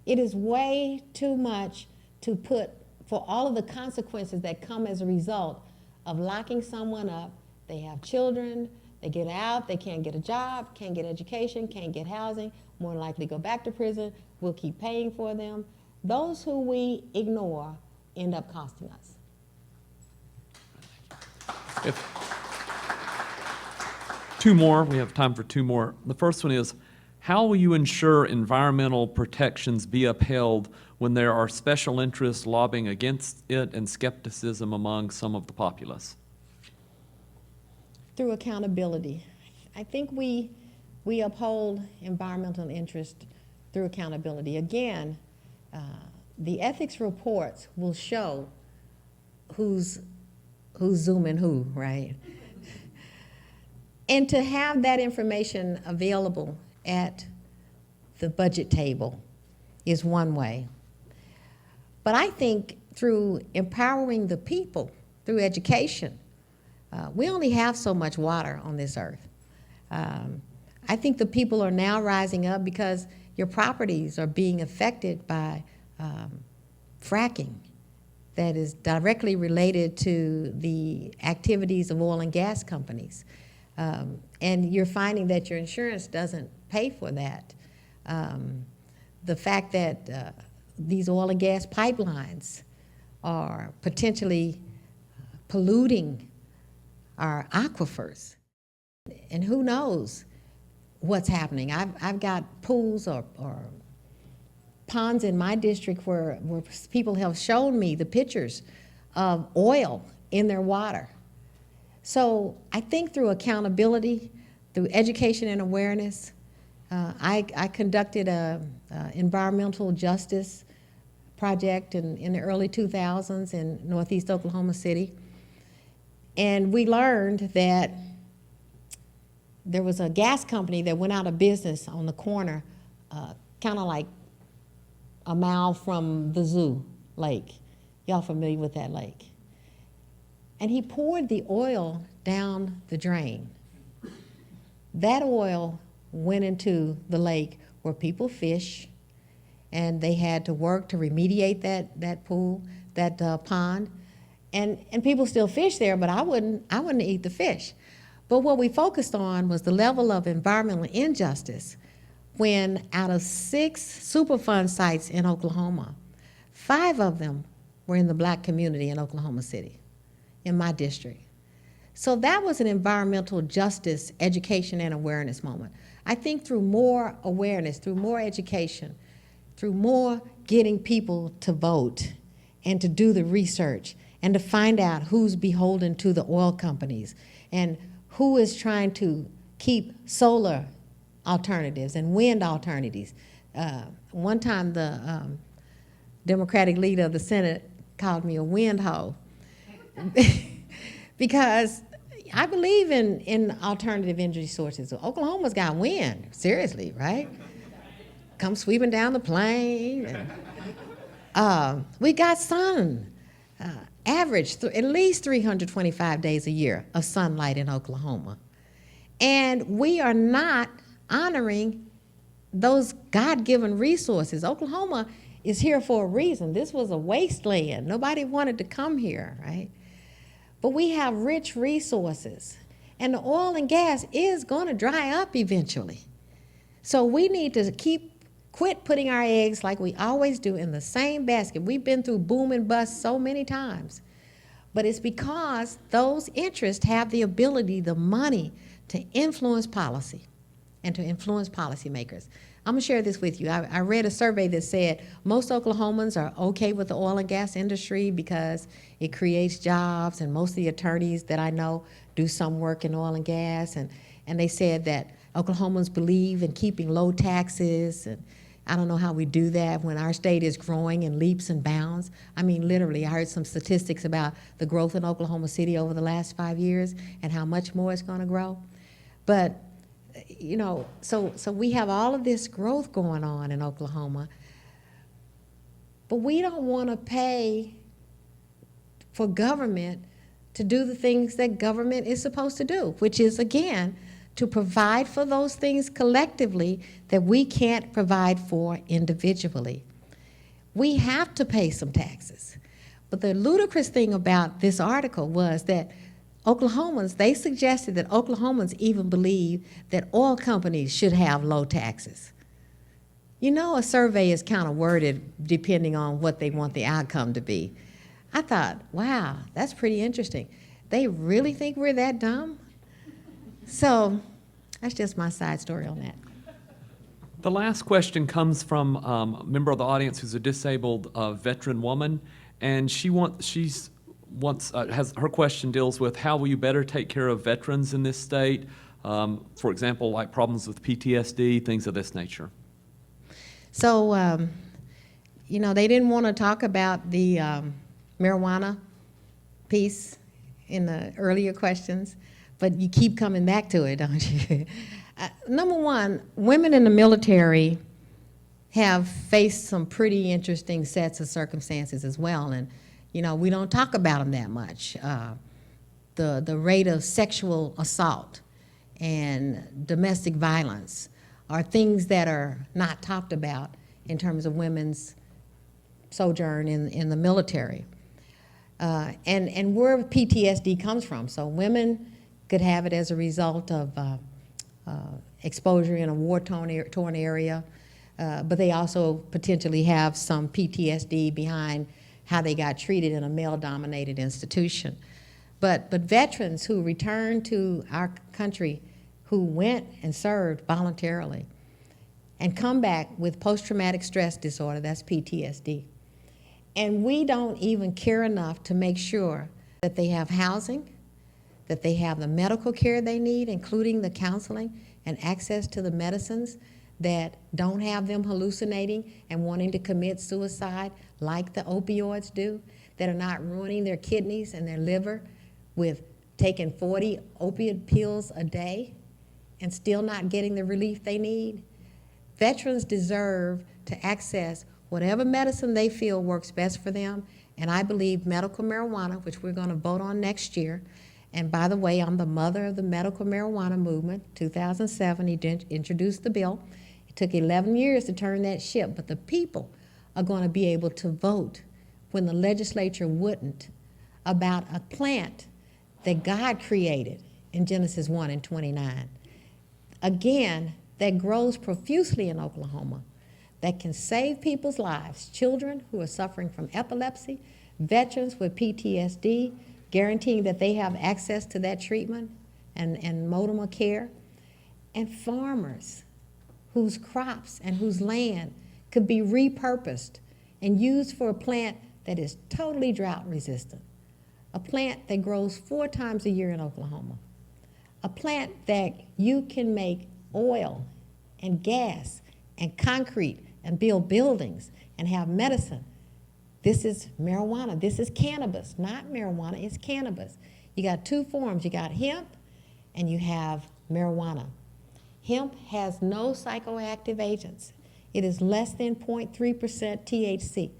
It is way too much to put for all of the consequences that come as a result of locking someone up. They have children, they get out, they can't get a job, can't get education, can't get housing, more than likely go back to prison, we'll keep paying for them. Those who we ignore end up costing us. Two more, we have time for two more. The first one is, how will you ensure environmental protections be upheld when there are special interests lobbying against it and skepticism among some of the populace? Through accountability. I think we uphold environmental interest through accountability. Again, the ethics reports will show who's zooming who, right? And to have that information available at the budget table is one way. But I think through empowering the people, through education, we only have so much water on this earth. I think the people are now rising up because your properties are being affected by fracking that is directly related to the activities of oil and gas companies. And you're finding that your insurance doesn't pay for that. The fact that these oil and gas pipelines are potentially polluting our aquifers. And who knows what's happening. I've got pools or ponds in my district where people have shown me the pictures of oil in their water. So I think through accountability, through education and awareness, I conducted an environmental justice project in the early 2000s in Northeast Oklahoma City. And we learned that there was a gas company that went out of business on the corner, kind of like a mile from the zoo lake. Y'all familiar with that lake? And he poured the oil down the drain. That oil went into the lake where people fish, and they had to work to remediate that pool, that pond. And people still fish there, but I wouldn't eat the fish. But what we focused on was the level of environmental injustice when out of 6 Superfund sites in Oklahoma, 5 of them were in the black community in Oklahoma City, in my district. So that was an environmental justice education and awareness moment. I think through more awareness, through more education, through more getting people to vote and to do the research and to find out who's beholden to the oil companies and who is trying to keep solar alternatives and wind alternatives. One time the Democratic leader of the Senate called me a wind hoe because I believe in alternative energy sources. Oklahoma's got wind, seriously, right? Come sweeping down the plain. And, we got sun. Average at least 325 days a year of sunlight in Oklahoma. And we are not honoring those God-given resources. Oklahoma is here for a reason. This was a wasteland. Nobody wanted to come here, right? But we have rich resources. And the oil and gas is going to dry up eventually. So we need to quit putting our eggs like we always do in the same basket. We've been through boom and bust so many times. But it's because those interests have the ability, the money, to influence policy and to influence policymakers. I'm gonna share this with you. I read a survey that said most Oklahomans are okay with the oil and gas industry because it creates jobs, and most of the attorneys that I know do some work in oil and gas, and they said that Oklahomans believe in keeping low taxes, and I don't know how we do that when our state is growing in leaps and bounds. I mean, literally, I heard some statistics about the growth in Oklahoma City over the last 5 years and how much more it's going to grow. But, you know, so we have all of this growth going on in Oklahoma, but we don't want to pay for government to do the things that government is supposed to do, which is, again, to provide for those things collectively that we can't provide for individually. We have to pay some taxes. But the ludicrous thing about this article was that Oklahomans, they suggested that Oklahomans even believe that oil companies should have low taxes. You know, a survey is kind of worded depending on what they want the outcome to be. I thought, wow, that's pretty interesting. They really think we're that dumb? So that's just my side story on that. The last question comes from a member of the audience who's a disabled veteran woman, and her question deals with how will you better take care of veterans in this state, for example, like problems with PTSD, things of this nature. So, you know, they didn't want to talk about the marijuana piece in the earlier questions, but you keep coming back to it, don't you? Number one, women in the military have faced some pretty interesting sets of circumstances as well, and you know, we don't talk about them that much. The rate of sexual assault and domestic violence are things that are not talked about in terms of women's sojourn in the military. And where PTSD comes from. So women could have it as a result of exposure in a war-torn area, but they also potentially have some PTSD behind how they got treated in a male-dominated institution. But veterans who return to our country, who went and served voluntarily, and come back with post-traumatic stress disorder, that's PTSD. And we don't even care enough to make sure that they have housing, that they have the medical care they need, including the counseling and access to the medicines that don't have them hallucinating and wanting to commit suicide like the opioids do, that are not ruining their kidneys and their liver with taking 40 opiate pills a day and still not getting the relief they need. Veterans deserve to access whatever medicine they feel works best for them, and I believe medical marijuana, which we're going to vote on next year, and by the way, I'm the mother of the medical marijuana movement. 2007, he introduced the bill. It took 11 years to turn that ship, but the people are going to be able to vote when the legislature wouldn't about a plant that God created in Genesis 1 and 29. Again, that grows profusely in Oklahoma, that can save people's lives, children who are suffering from epilepsy, veterans with PTSD, guaranteeing that they have access to that treatment and modem of care, and farmers whose crops and whose land could be repurposed and used for a plant that is totally drought resistant, a plant that grows 4 times a year in Oklahoma, a plant that you can make oil and gas and concrete and build buildings and have medicine. This is marijuana. This is cannabis, not marijuana, it's cannabis. You got 2 forms. You got hemp and you have marijuana. Hemp has no psychoactive agents. It is less than 0.3% THC.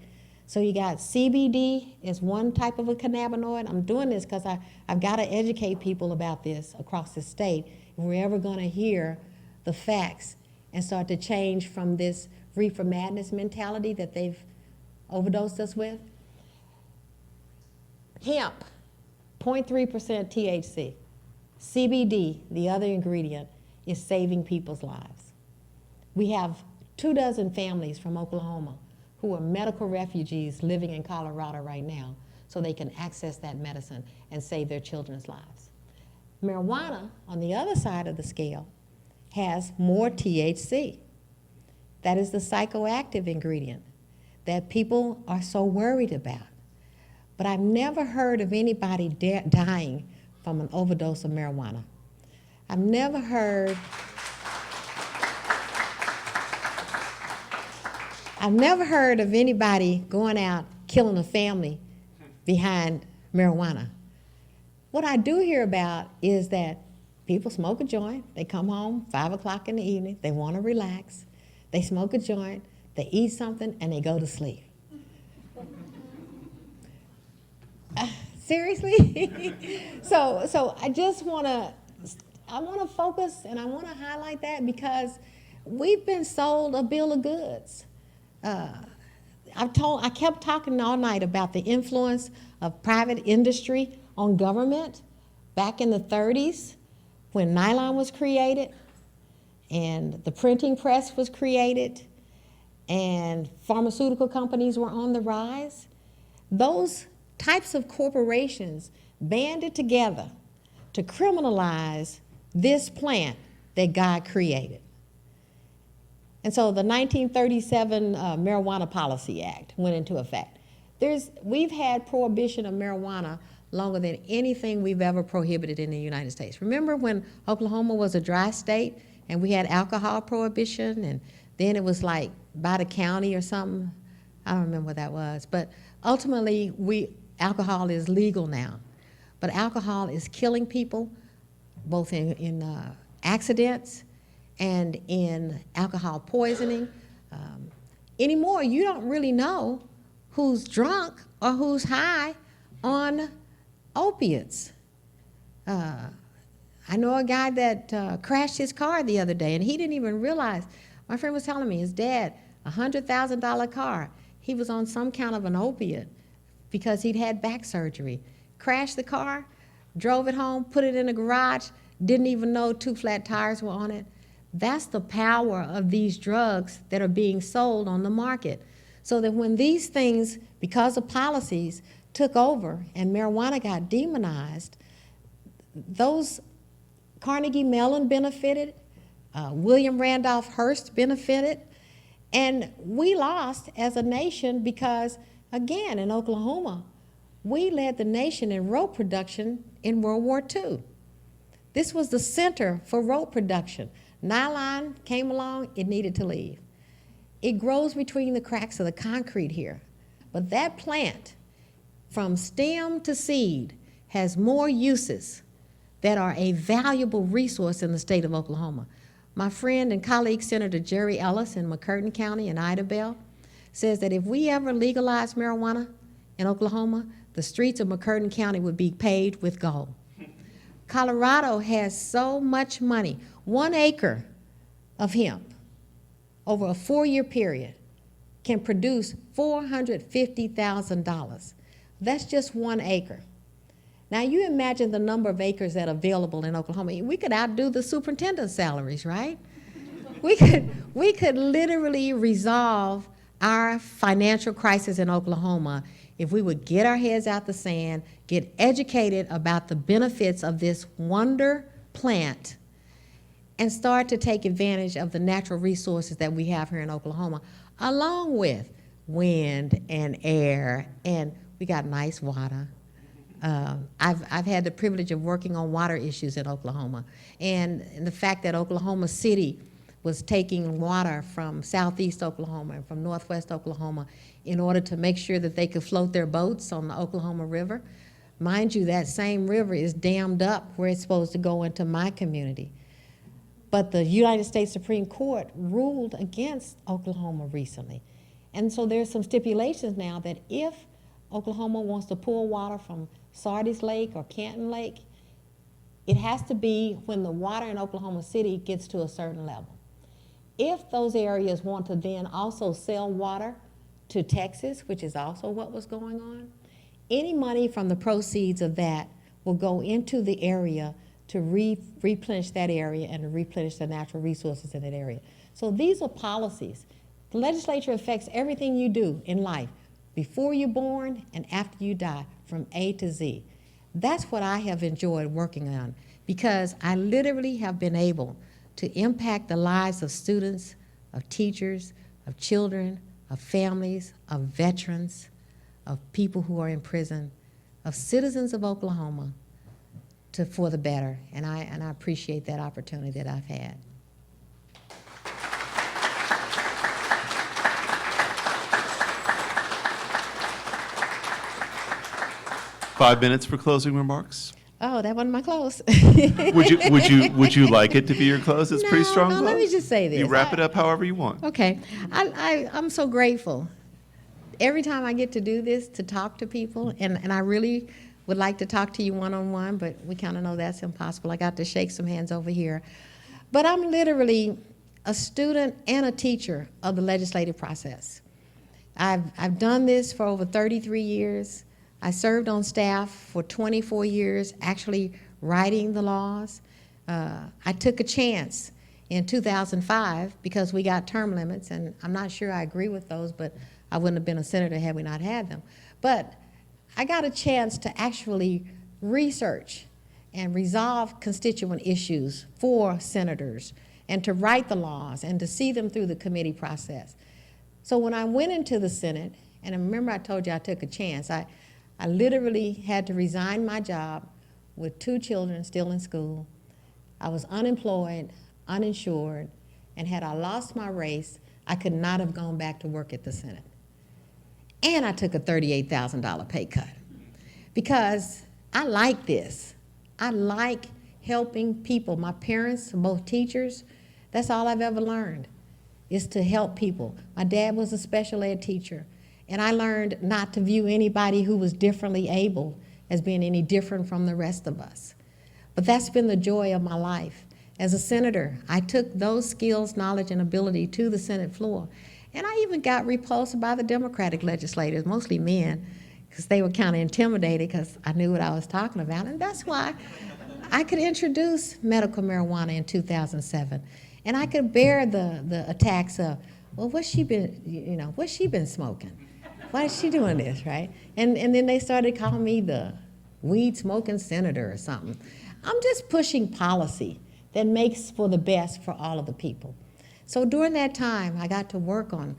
So you got CBD is one type of a cannabinoid. I'm doing this because I've got to educate people about this across the state if we're ever going to hear the facts and start to change from this reefer madness mentality that they've overdosed us with. Hemp, 0.3% THC. CBD, the other ingredient, is saving people's lives. We have 24 families from Oklahoma who are medical refugees living in Colorado right now so they can access that medicine and save their children's lives. Marijuana, on the other side of the scale, has more THC. That is the psychoactive ingredient that people are so worried about. But I've never heard of anybody dying from an overdose of marijuana. I've never heard I've never heard of anybody going out killing a family behind marijuana. What I do hear about is that people smoke a joint, they come home 5 o'clock in the evening, they want to relax, they smoke a joint, they eat something, and they go to sleep. Seriously? So I just want to focus and I want to highlight that because we've been sold a bill of goods. I kept talking all night about the influence of private industry on government back in the 30s when nylon was created and the printing press was created and pharmaceutical companies were on the rise. Those types of corporations banded together to criminalize this plant that God created. And so the 1937 Marijuana Policy Act went into effect. We've had prohibition of marijuana longer than anything we've ever prohibited in the United States. Remember when Oklahoma was a dry state and we had alcohol prohibition and then it was like by the county or something? I don't remember what that was. But ultimately, alcohol is legal now. But alcohol is killing people, both in accidents and in alcohol poisoning. Anymore, you don't really know who's drunk or who's high on opiates. I know a guy that crashed his car the other day, and he didn't even realize. My friend was telling me his dad, $100,000 car. He was on some kind of an opiate because he'd had back surgery. Crashed the car, drove it home, put it in a garage, didn't even know 2 flat tires were on it. That's the power of these drugs that are being sold on the market. So that when these things, because of policies, took over and marijuana got demonized, those Carnegie Mellon benefited, William Randolph Hearst benefited, and we lost as a nation because, again, in Oklahoma, we led the nation in rope production in World War II. This was the center for rope production. Nylon came along, it needed to leave. It grows between the cracks of the concrete here. But that plant, from stem to seed, has more uses that are a valuable resource in the state of Oklahoma. My friend and colleague, Senator Jerry Ellis in McCurtain County in Idabel, says that if we ever legalize marijuana in Oklahoma, the streets of McCurtain County would be paved with gold. Colorado has so much money. 1 acre of hemp over a 4-year period can produce $450,000. That's just 1 acre. Now you imagine the number of acres that are available in Oklahoma. We could outdo the superintendent's salaries, right? We could literally resolve our financial crisis in Oklahoma if we would get our heads out the sand, get educated about the benefits of this wonder plant, and start to take advantage of the natural resources that we have here in Oklahoma, along with wind and air, and we got nice water. I've had the privilege of working on water issues in Oklahoma, and the fact that Oklahoma City was taking water from southeast Oklahoma and from northwest Oklahoma in order to make sure that they could float their boats on the Oklahoma River. Mind you, that same river is dammed up where it's supposed to go into my community. But the United States Supreme Court ruled against Oklahoma recently. And so there's some stipulations now that if Oklahoma wants to pull water from Sardis Lake or Canton Lake, it has to be when the water in Oklahoma City gets to a certain level. If those areas want to then also sell water to Texas, which is also what was going on, any money from the proceeds of that will go into the area to replenish that area and to replenish the natural resources in that area. So these are policies. The legislature affects everything you do in life, before you're born and after you die, from A to Z. That's what I have enjoyed working on, because I literally have been able to impact the lives of students, of teachers, of children, of families, of veterans, of people who are in prison, of citizens of Oklahoma for the better. And I appreciate that opportunity that I've had. 5 minutes for closing remarks. Oh, that wasn't my close. Would you like it to be your close? It's pretty strong No, close. let me just say this. You wrap it up however you want. Okay, I'm so grateful. Every time I get to do this, to talk to people, and I really would like to talk to you one-on-one, but we kind of know that's impossible. I got to shake some hands over here. But I'm literally a student and a teacher of the legislative process. I've done this for over 33 years. I served on staff for 24 years, actually writing the laws. I took a chance in 2005 because we got term limits, and I'm not sure I agree with those, but I wouldn't have been a senator had we not had them. But I got a chance to actually research and resolve constituent issues for senators and to write the laws and to see them through the committee process. So when I went into the Senate, and remember I told you I took a chance, I literally had to resign my job with 2 children still in school. I was unemployed, uninsured, and had I lost my race, I could not have gone back to work at the Senate. And I took a $38,000 pay cut because I like this. I like helping people. My parents are both teachers. That's all I've ever learned, is to help people. My dad was a special ed teacher, and I learned not to view anybody who was differently able as being any different from the rest of us. But that's been the joy of my life. As a senator, I took those skills, knowledge, and ability to the Senate floor. And I even got repulsed by the Democratic legislators, mostly men, because they were kind of intimidated because I knew what I was talking about. And that's why I could introduce medical marijuana in 2007. And I could bear the attacks of, well, what's she been smoking? Why is she doing this, right? And then they started calling me the weed smoking senator or something. I'm just pushing policy that makes for the best for all of the people. So during that time, I got to work on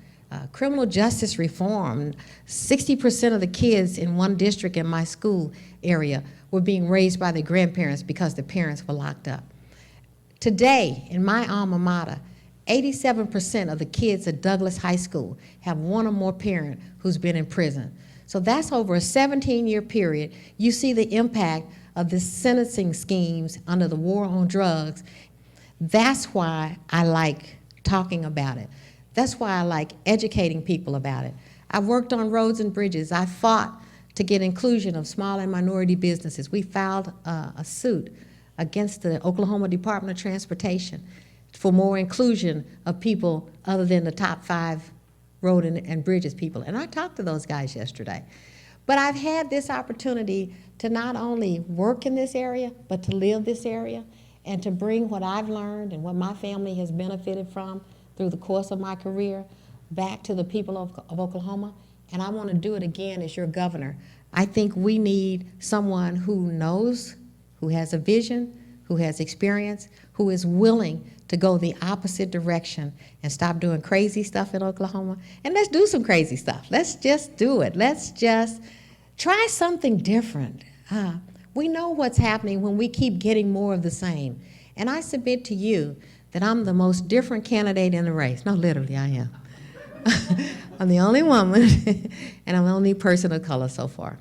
criminal justice reform. 60% of the kids in one district in my school area were being raised by their grandparents because the parents were locked up. Today, in my alma mater, 87% of the kids at Douglas High School have one or more parent who's been in prison. So that's over a 17-year period. You see the impact of the sentencing schemes under the war on drugs. That's why I like talking about it. That's why I like educating people about it. I've worked on roads and bridges. I fought to get inclusion of small and minority businesses. We filed a suit against the Oklahoma Department of Transportation for more inclusion of people other than the top 5 road and bridges people. And I talked to those guys yesterday. But I've had this opportunity to not only work in this area, but to live this area and to bring what I've learned and what my family has benefited from through the course of my career back to the people of Oklahoma. And I want to do it again as your governor. I think we need someone who knows, who has a vision, who has experience, who is willing to go the opposite direction and stop doing crazy stuff in Oklahoma. And let's do some crazy stuff. Let's just do it. Let's just try something different. We know what's happening when we keep getting more of the same. And I submit to you that I'm the most different candidate in the race. No, literally, I am. I'm the only woman, and I'm the only person of color so far.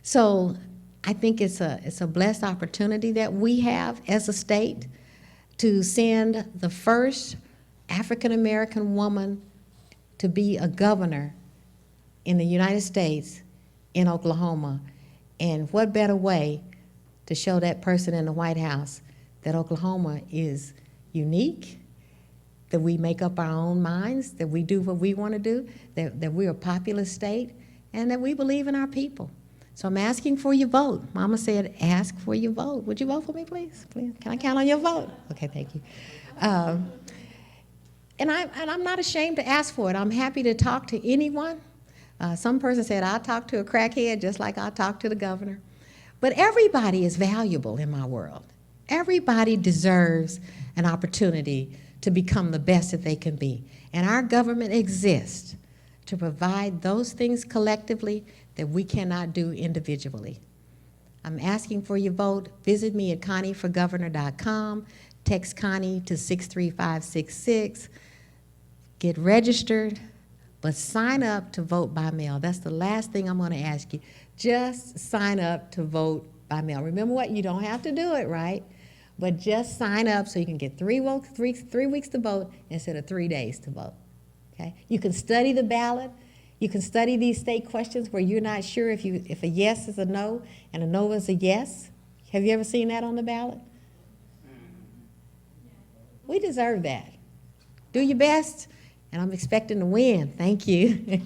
So I think it's a blessed opportunity that we have as a state to send the first African-American woman to be a governor in the United States in Oklahoma. And what better way to show that person in the White House that Oklahoma is unique, that we make up our own minds, that we do what we want to do, that we're a populous state, and that we believe in our people. So I'm asking for your vote. Mama said, ask for your vote. Would you vote for me, please? Please? Can I count on your vote? Okay, thank you. And I'm not ashamed to ask for it. I'm happy to talk to anyone. Some person said, I'll talk to a crackhead just like I'll talk to the governor. But everybody is valuable in my world. Everybody deserves an opportunity to become the best that they can be. And our government exists to provide those things collectively that we cannot do individually. I'm asking for your vote. Visit me at connieforgovernor.com. Text Connie to 63566. Get registered. But sign up to vote by mail. That's the last thing I'm going to ask you. Just sign up to vote by mail. Remember what? You don't have to do it, right? But just sign up so you can get 3 weeks to vote instead of 3 days to vote. Okay? You can study the ballot. You can study these state questions where you're not sure if a yes is a no and a no is a yes. Have you ever seen that on the ballot? We deserve that. Do your best, and I'm expecting to win. Thank you.